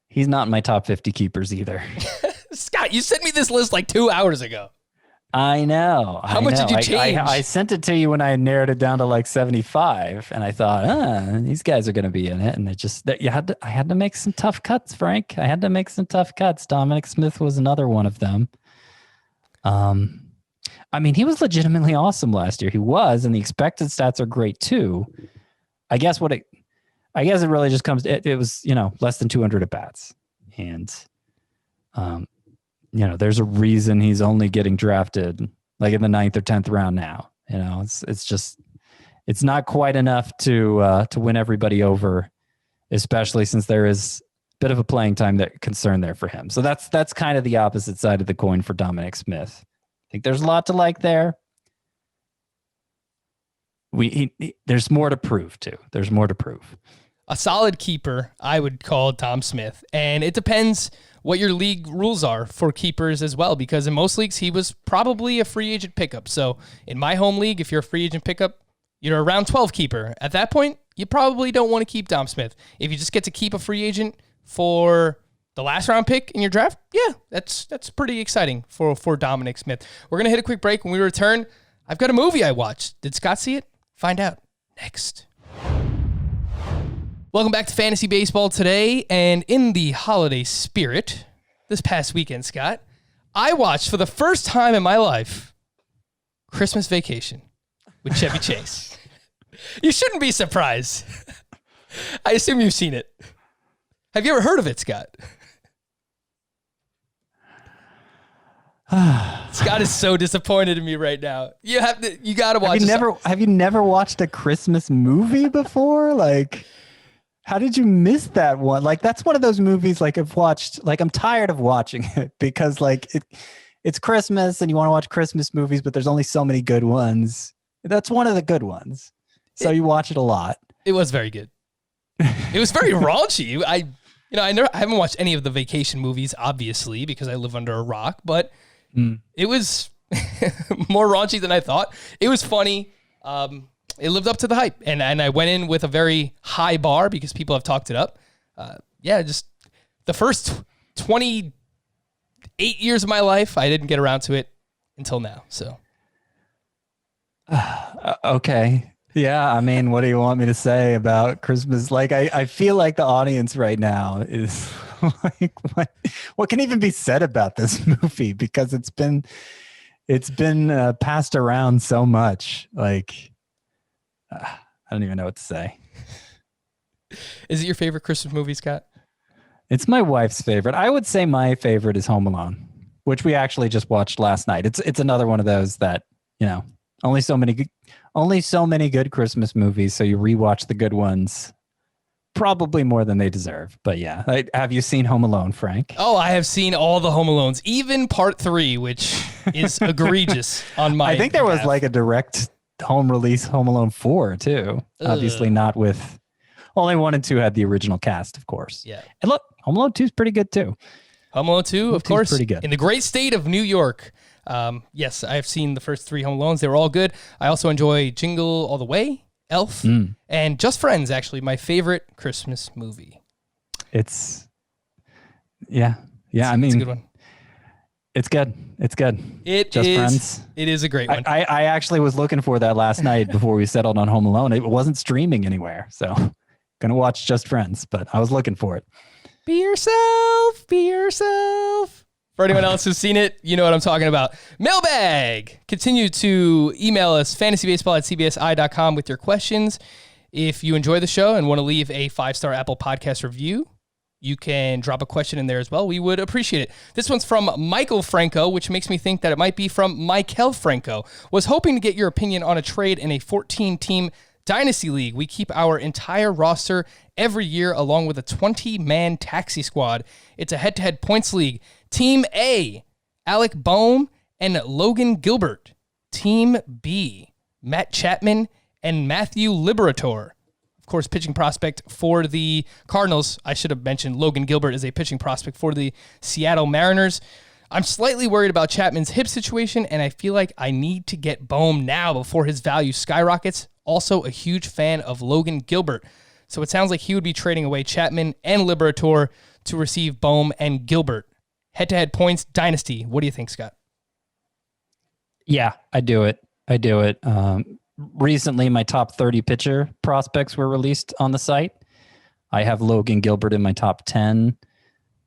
He's not in my top 50 keepers either. Scott, you sent me this list like 2 hours ago. I know. How much did you change? I sent it to you when I narrowed it down to like 75, and I thought, these guys are going to be in it. And I had to make some tough cuts, Frank. I had to make some tough cuts. Dominic Smith was another one of them. He was legitimately awesome last year. He was, and the expected stats are great too. I guess it really just comes. It was less than 200 at bats, and there's a reason he's only getting drafted like in the 9th or 10th round now. It's not quite enough to win everybody over, especially since there is a bit of a playing time that concern there for him. So that's kind of the opposite side of the coin for Dominic Smith. I think there's a lot to like there. There's more to prove too. There's more to prove. A solid keeper, I would call Dom Smith. And it depends what your league rules are for keepers as well, because in most leagues, he was probably a free agent pickup. So in my home league, if you're a free agent pickup, you're a round 12 keeper. At that point, you probably don't want to keep Dom Smith. If you just get to keep a free agent for the last round pick in your draft, yeah, that's pretty exciting for Dominic Smith. We're going to hit a quick break. When we return, I've got a movie I watched. Did Scott see it? Find out next. Welcome back to Fantasy Baseball today, and in the holiday spirit, this past weekend, Scott, I watched for the first time in my life Christmas Vacation with Chevy Chase. You shouldn't be surprised. I assume you've seen it. Have you ever heard of it, Scott? Scott is so disappointed in me right now. You got to watch it. Have you never watched a Christmas movie before? Like, how did you miss that one? Like, that's one of those movies like I've watched, like I'm tired of watching it because like it's Christmas and you want to watch Christmas movies, but there's only so many good ones. That's one of the good ones. So you watch it a lot. It was very good. It was very raunchy. I haven't watched any of the vacation movies, obviously, because I live under a rock, but it was more raunchy than I thought. It was funny. It lived up to the hype, and I went in with a very high bar because people have talked it up. Just the first 28 years of my life, I didn't get around to it until now. So, okay. Yeah, I mean, what do you want me to say about Christmas? Like, I feel like the audience right now is like, what can even be said about this movie? Because it's been passed around so much. Like, I don't even know what to say. Is it your favorite Christmas movie, Scott? It's my wife's favorite. I would say my favorite is Home Alone, which we actually just watched last night. It's another one of those that, only so many good Christmas movies, so you rewatch the good ones probably more than they deserve. But yeah, have you seen Home Alone, Frank? Oh, I have seen all the Home Alones, even part 3, which is egregious on my I think there was like a direct home release Home Alone 4 too. Obviously not with only 1 and 2 had the original cast, of course. Yeah. And look, Home Alone 2 is pretty good too. Home Alone 2, of course, pretty good. In the great state of New York. Yes, I've seen the first 3 Home Alones. They were all good. I also enjoy Jingle All the Way, Elf, and Just Friends, actually, my favorite Christmas movie. It's I mean, it's a good one. It's good. It's good. Friends. It is a great one. I actually was looking for that last night before we settled on Home Alone. It wasn't streaming anywhere, so Gonna watch Just Friends, but I was looking for it. Be yourself. Be yourself. For anyone else who's seen it, you know what I'm talking about. Mailbag. Continue to email us, fantasybaseball@cbsi.com with your questions. If you enjoy the show and want to leave a 5-star Apple Podcast review, you can drop a question in there as well. We would appreciate it. This one's from Michael Franco, which makes me think that it might be from Michael Franco. Was hoping to get your opinion on a trade in a 14-team Dynasty League. We keep our entire roster every year along with a 20-man taxi squad. It's a head-to-head points league. Team A, Alec Boehm and Logan Gilbert. Team B, Matt Chapman and Matthew Liberator. Of course, pitching prospect for the Cardinals. I should have mentioned Logan Gilbert is a pitching prospect for the Seattle Mariners. I'm slightly worried about Chapman's hip situation, and I feel like I need to get Boehm now before his value skyrockets. Also a huge fan of Logan Gilbert. So it sounds like he would be trading away Chapman and Liberator to receive Boehm and Gilbert. Head-to-head points, Dynasty. What do you think, Scott? Yeah, I do it. Recently, my top 30 pitcher prospects were released on the site. I have Logan Gilbert in my top 10.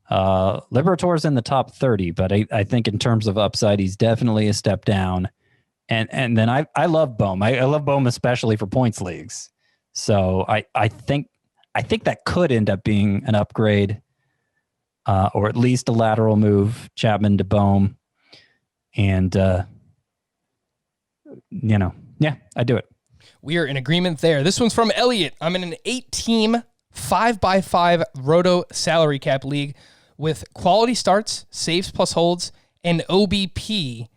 Liberator's in the top 30, but I think in terms of upside, he's definitely a step down. And then I love Boehm. I love Boehm especially for points leagues. So I think that could end up being an upgrade, or at least a lateral move, Chapman to Boehm. And yeah, I do it. We are in agreement there. This one's from Elliot. I'm in an 8-team 5x5 roto salary cap league with quality starts, saves plus holds, and OBP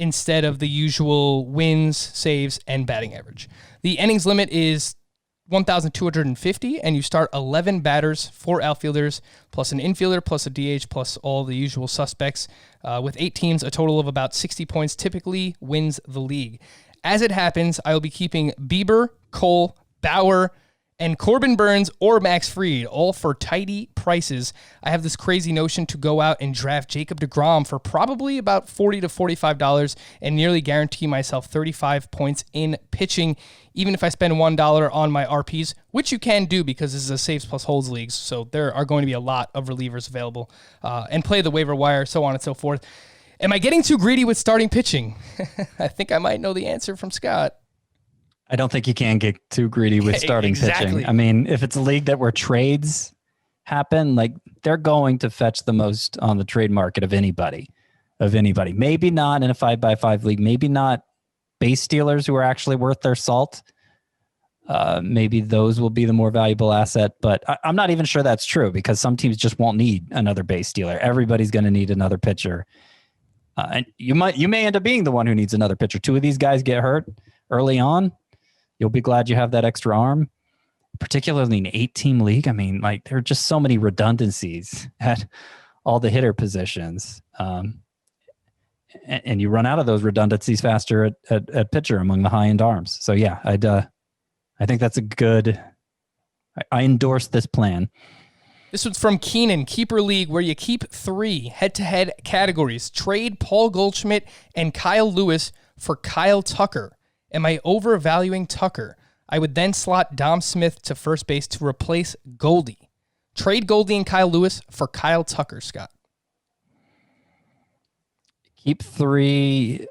instead of the usual wins, saves, and batting average. The innings limit is 1,250, and you start 11 batters, 4 outfielders, plus an infielder, plus a DH, plus all the usual suspects. With 8 teams, a total of about 60 points typically wins the league. As it happens, I will be keeping Bieber, Cole, Bauer, and Corbin Burns or Max Fried, all for tidy prices. I have this crazy notion to go out and draft Jacob deGrom for probably about $40 to $45 and nearly guarantee myself 35 points in pitching, even if I spend $1 on my RPs, which you can do because this is a saves plus holds league, so there are going to be a lot of relievers available, and play the waiver wire, so on and so forth. Am I getting too greedy with starting pitching? I think I might know the answer from Scott. I don't think you can get too greedy with starting pitching. I mean, if it's a league where trades happen, like they're going to fetch the most on the trade market of anybody. Maybe not in a 5x5 league. Maybe not base stealers who are actually worth their salt. Maybe those will be the more valuable asset, but I'm not even sure that's true because some teams just won't need another base stealer. Everybody's going to need another pitcher. And you may end up being the one who needs another pitcher. 2 of these guys get hurt early on. You'll be glad you have that extra arm, particularly in an 8-team league. I mean, like there are just so many redundancies at all the hitter positions. And you run out of those redundancies faster at pitcher among the high-end arms. So yeah, I think that's a good, I endorse this plan. This one's from Keenan, Keeper League, where you keep 3 head-to-head categories. Trade Paul Goldschmidt and Kyle Lewis for Kyle Tucker. Am I overvaluing Tucker? I would then slot Dom Smith to first base to replace Goldie. Trade Goldie and Kyle Lewis for Kyle Tucker, Scott. Keep 3.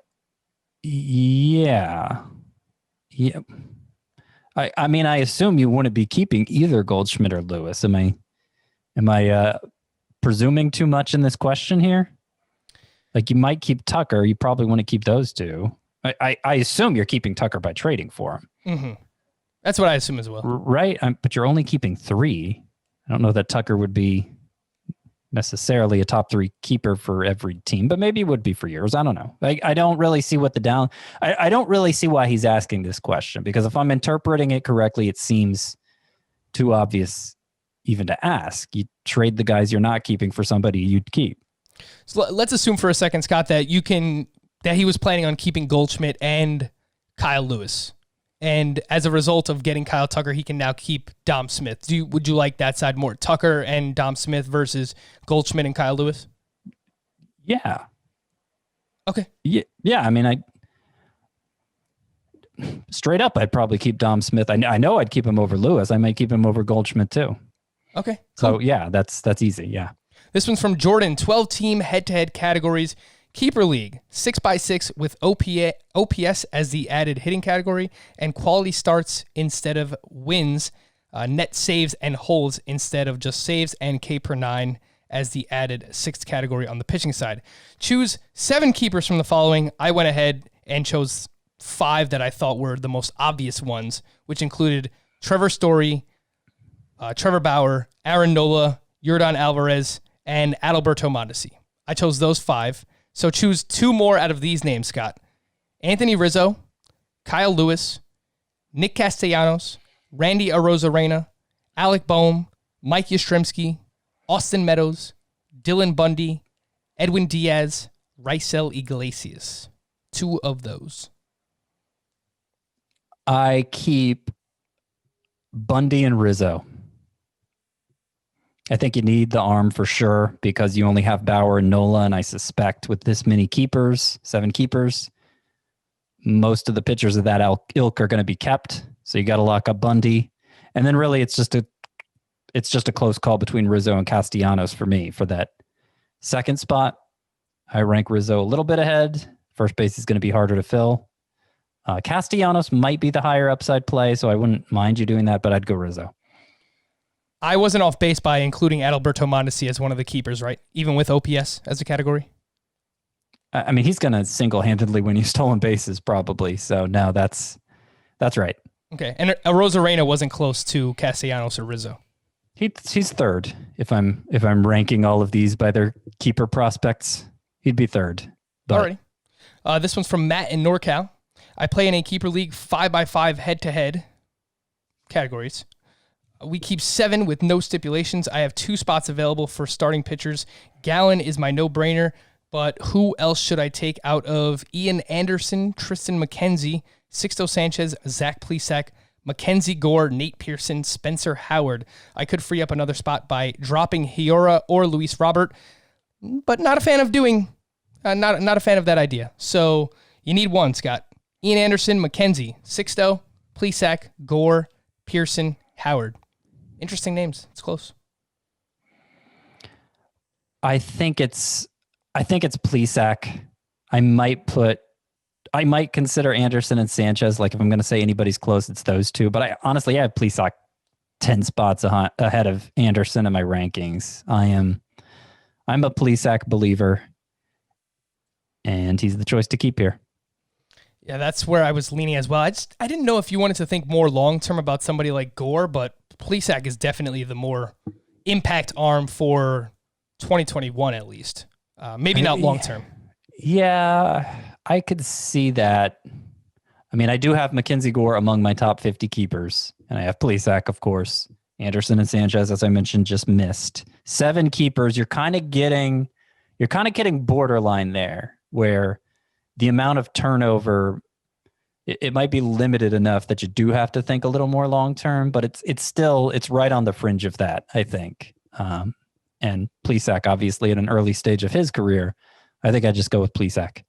Yeah. I mean, I assume you wouldn't be keeping either Goldschmidt or Lewis. Am I presuming too much in this question here? Like you might keep Tucker. You probably want to keep those 2. I assume you're keeping Tucker by trading for him. Mm-hmm. That's what I assume as well. Right. But you're only keeping 3. I don't know that Tucker would be necessarily a top 3 keeper for every team, but maybe it would be for yours. I don't know. I don't really see what I don't really see why he's asking this question, because if I'm interpreting it correctly, it seems too obvious even to ask. You trade the guys you're not keeping for somebody you'd keep. So let's assume for a second, Scott, that he was planning on keeping Goldschmidt and Kyle Lewis. And as a result of getting Kyle Tucker, he can now keep Dom Smith. Would you like that side more? Tucker and Dom Smith versus Goldschmidt and Kyle Lewis? Yeah. Okay. Yeah. I mean, straight up, I'd probably keep Dom Smith. I know I'd keep him over Lewis. I might keep him over Goldschmidt too. Okay. So cool. yeah, that's easy. Yeah. This one's from Jordan. 12-team head-to-head categories. Keeper league, 6x6 with OPS as the added hitting category, and quality starts instead of wins, net saves and holds instead of just saves, and K per 9 as the added sixth category on the pitching side. Choose 7 keepers from the following. I went ahead and chose 5 that I thought were the most obvious ones, which included Trevor Story, Trevor Bauer, Aaron Nola, Yordan Alvarez, and Adalberto Mondesi. I chose those 5. So choose 2 more out of these names, Scott. Anthony Rizzo, Kyle Lewis, Nick Castellanos, Randy Arozarena, Alec Boehm, Mike Yastrzemski, Austin Meadows, Dylan Bundy, Edwin Diaz, Raisel Iglesias. 2 of those. I keep Bundy and Rizzo. I think you need the arm for sure because you only have Bauer and Nola, and I suspect with this many keepers, 7 keepers, most of the pitchers of that ilk are going to be kept. So you got to lock up Bundy, and then really it's just a close call between Rizzo and Castellanos for me for that second spot. I rank Rizzo a little bit ahead. First base is going to be harder to fill. Castellanos might be the higher upside play, so I wouldn't mind you doing that, but I'd go Rizzo. I wasn't off base by including Adalberto Mondesi as one of the keepers, right? Even with OPS as a category? I mean, he's going to single-handedly win you stolen bases probably. So no, that's right. Okay. And Arozarena wasn't close to Castellanos or Rizzo. He's third. If I'm ranking all of these by their keeper prospects, he'd be third. But alrighty. This one's from Matt in NorCal. I play in a keeper league 5x5 head-to-head categories. We keep 7 with no stipulations. I have 2 spots available for starting pitchers. Gallen is my no-brainer, but who else should I take out of Ian Anderson, Tristan McKenzie, Sixto Sanchez, Zach Plesac, Mackenzie Gore, Nate Pearson, Spencer Howard? I could free up another spot by dropping Hiora or Luis Robert, but not a fan of not a fan of that idea. So you need one, Scott. Ian Anderson, McKenzie, Sixto, Plesac, Gore, Pearson, Howard. Interesting names. It's close. I think it's Plesac. I might consider Anderson and Sanchez. Like if I'm going to say anybody's close, it's those 2. But I have Plesac 10 spots ahead of Anderson in my rankings. I'm a Plesac believer, and he's the choice to keep here. Yeah, that's where I was leaning as well. I didn't know if you wanted to think more long-term about somebody like Gore, but Plesac is definitely the more impact arm for 2021 at least. Maybe not long-term. Yeah, I could see that. I mean, I do have Mackenzie Gore among my top 50 keepers, and I have Plesac, of course. Anderson and Sanchez, as I mentioned, just missed. 7 keepers. You're kind of getting borderline there, where the amount of turnover, it might be limited enough that you do have to think a little more long-term, but it's right on the fringe of that, I think. And Plesac, obviously, at an early stage of his career, I think I'd just go with Plesac.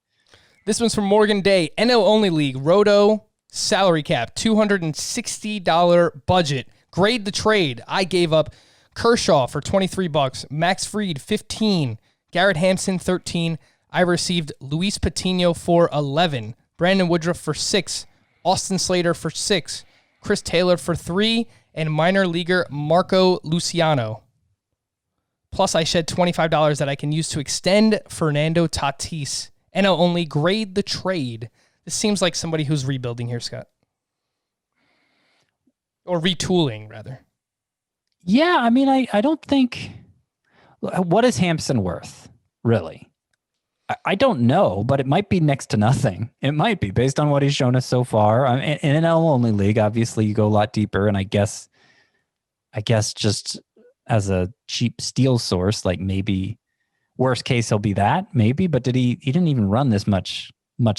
This one's from Morgan Day. NL Only League, Roto, salary cap, $260 budget. Grade the trade. I gave up Kershaw for $23, Max Fried, $15, Garrett Hampson, $13. I received Luis Patino for $11, Brandon Woodruff for $6, Austin Slater for $6, Chris Taylor for $3, and minor leaguer Marco Luciano. Plus, I shed $25 that I can use to extend Fernando Tatis. NL Only, grade the trade. This seems like somebody who's rebuilding here, Scott. Or retooling, rather. Yeah, I mean, I don't think... What is Hampson worth, really? I don't know, but it might be next to nothing. It might be, based on what he's shown us so far. In an NL-only league, obviously, you go a lot deeper, and I guess just as a cheap steal source, like maybe worst case he'll be that, maybe. But he didn't even run this much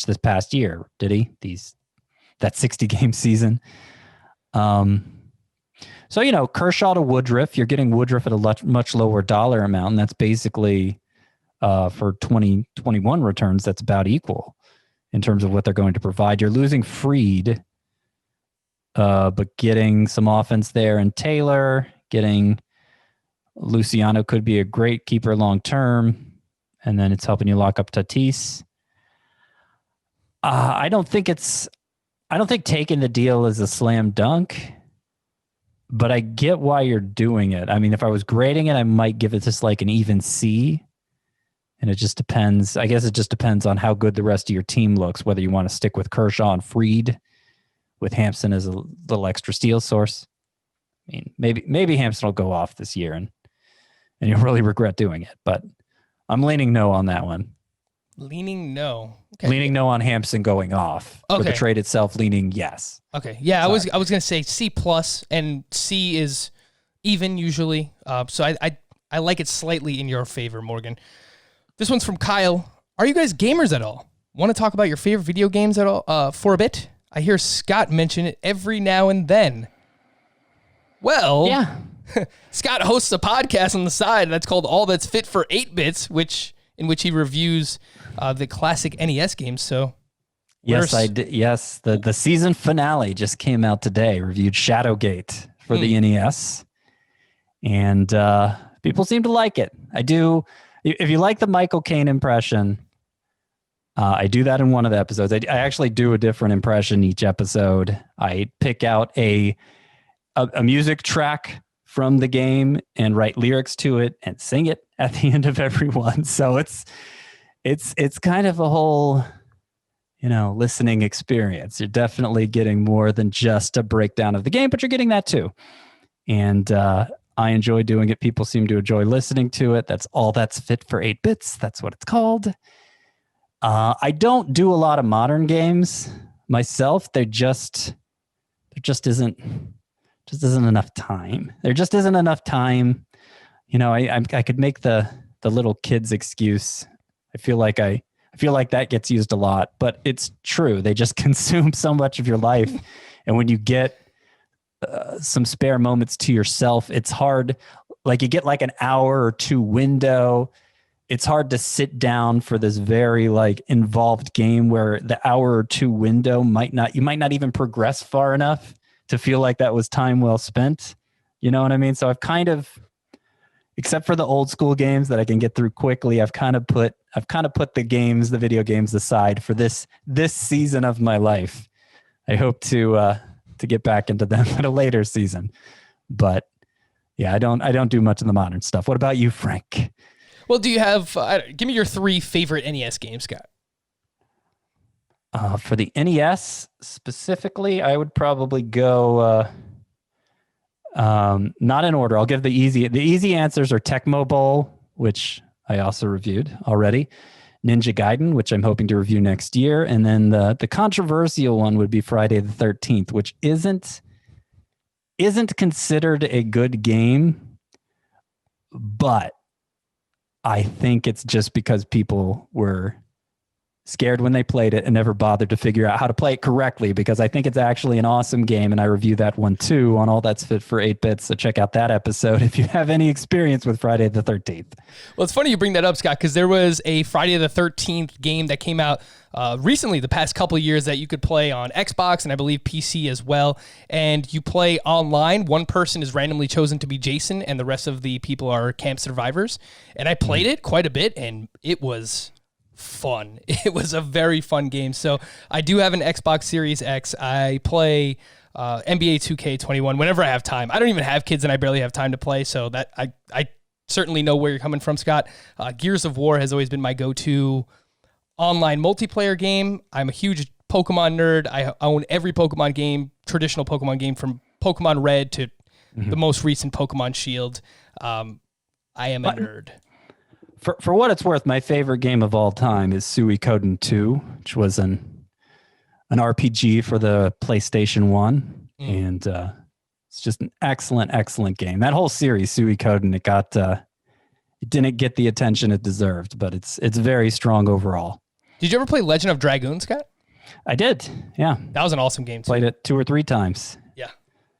this past year, did he? That 60-game season. So, Kershaw to Woodruff, you're getting Woodruff at a much lower dollar amount, and that's basically for 2021 returns, that's about equal. in terms of what they're going to provide. You're losing Freed, but getting some offense there, and Taylor, getting Luciano could be a great keeper long term, and then it's helping you lock up Tatis. I don't think taking the deal is a slam dunk, but I get why you're doing it. I mean, if I was grading it, I might give it just like an even C. And it just depends. I guess it just depends on how good the rest of your team looks, whether you want to stick with Kershaw and Freed with Hampson as a little extra steal source. I mean, maybe Hampson will go off this year and you'll really regret doing it. But I'm leaning no on that one. Leaning no. Okay. Leaning no on Hampson going off. Okay. But the trade itself leaning yes. Okay. Yeah, sorry. I was gonna say C plus, and C is even usually. So I like it slightly in your favor, Morgan. This one's from Kyle. Are you guys gamers at all? Want to talk about your favorite video games at all for a bit? I hear Scott mention it every now and then. Well, yeah. Scott hosts a podcast on the side that's called All That's Fit for 8-Bits, in which he reviews the classic NES games. So, yes, I did. Yes, the season finale just came out today. Reviewed Shadowgate for the NES, and people seem to like it. I do. If you like the Michael Caine impression, I do that in one of the episodes. I actually do a different impression each episode. I pick out a music track from the game and write lyrics to it and sing it at the end of every one. So it's kind of a whole, listening experience. You're definitely getting more than just a breakdown of the game, but you're getting that too. And I enjoy doing it. People seem to enjoy listening to it. That's All That's Fit for 8-Bits. That's what it's called. I don't do a lot of modern games myself. There just isn't enough time. There just isn't enough time. I could make the little kids excuse. I feel like that gets used a lot, but it's true. They just consume so much of your life. And when you get some spare moments to yourself, it's hard. Like you get like an hour or two window. It's hard to sit down for this very involved game where the hour or two window you might not even progress far enough to feel like that was time well spent. You know what I mean? So I've kind of, except for the old school games that I can get through quickly, I've kind of put the video games aside for this season of my life. I hope to get back into them at a later season. But yeah, I don't do much of the modern stuff. What about you, Frank? Well, do you have, give me your 3 favorite NES games, Scott. For the NES specifically, I would probably go, not in order. I'll give the easy answers are Tecmo Bowl, which I also reviewed already, Ninja Gaiden, which I'm hoping to review next year. And then the controversial one would be Friday the 13th, which isn't considered a good game, but I think it's just because people were scared when they played it and never bothered to figure out how to play it correctly, because I think it's actually an awesome game, and I reviewed that one too on All That's Fit for 8-Bits, so check out that episode if you have any experience with Friday the 13th. Well, it's funny you bring that up, Scott, because there was a Friday the 13th game that came out recently, the past couple of years, that you could play on Xbox and I believe PC as well, and you play online. One person is randomly chosen to be Jason, and the rest of the people are camp survivors, and I played it quite a bit, and it was fun. It was a very fun game. So I do have an Xbox Series X. I play NBA 2K21 whenever I have time. I don't even have kids and I barely have time to play, so that I certainly know where you're coming from, Scott. Gears of War has always been my go-to online multiplayer game. I'm a huge Pokemon nerd. I own every Pokemon game, traditional Pokemon game, from Pokemon Red to the most recent Pokemon Shield. I am a nerd. For what it's worth, my favorite game of all time is Suikoden 2, which was an RPG for the PlayStation 1. And it's just an excellent game. That whole series, Suikoden, it didn't get the attention it deserved, but it's very strong overall. Did you ever play Legend of Dragoon, Scott? I did, yeah. That was an awesome game too. Played it 2 or 3 times. Yeah.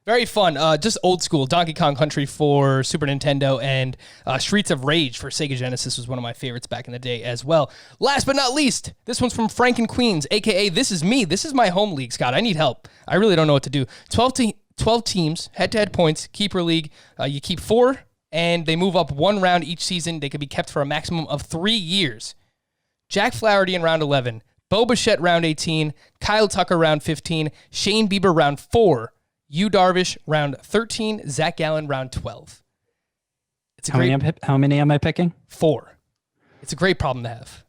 Very fun. Just old school. Donkey Kong Country for Super Nintendo and Streets of Rage for Sega Genesis was one of my favorites back in the day as well. Last but not least, this one's from Frank and Queens, a.k.a. This Is Me. This is my home league, Scott. I need help. I really don't know what to do. 12 teams, head-to-head points, keeper league. You keep 4, and they move up 1 round each season. They can be kept for a maximum of 3 years. Jack Flaherty in round 11, Bo Bichette round 18, Kyle Tucker round 15, Shane Bieber round 4, Yu Darvish round 13, Zach Gallen round 12. It's how many am I picking? 4. It's a great problem to have.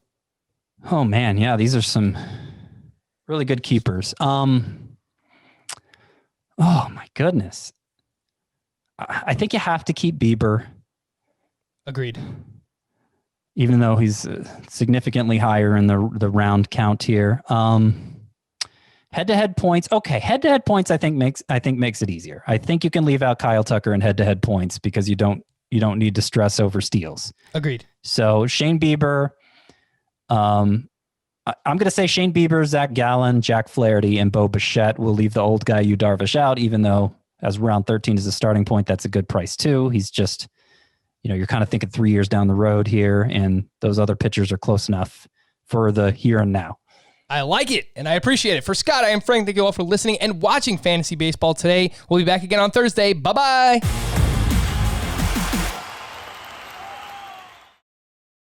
Oh man, yeah, these are some really good keepers. Oh my goodness. I think you have to keep Bieber. Agreed. Even though he's significantly higher in the round count here. Head-to-head points. Okay, head-to-head points I think makes it easier. I think you can leave out Kyle Tucker in head-to-head points because you don't need to stress over steals. Agreed. So Shane Bieber, I'm going to say Shane Bieber, Zach Gallen, Jack Flaherty, and Bo Bichette. We'll leave the old guy Yu Darvish out, even though as round 13 is a starting point, that's a good price too. He's just, you're kind of thinking 3 years down the road here, and those other pitchers are close enough for the here and now. I like it, and I appreciate it. For Scott, I am Frank. Thank you all for listening and watching Fantasy Baseball today. We'll be back again on Thursday. Bye-bye.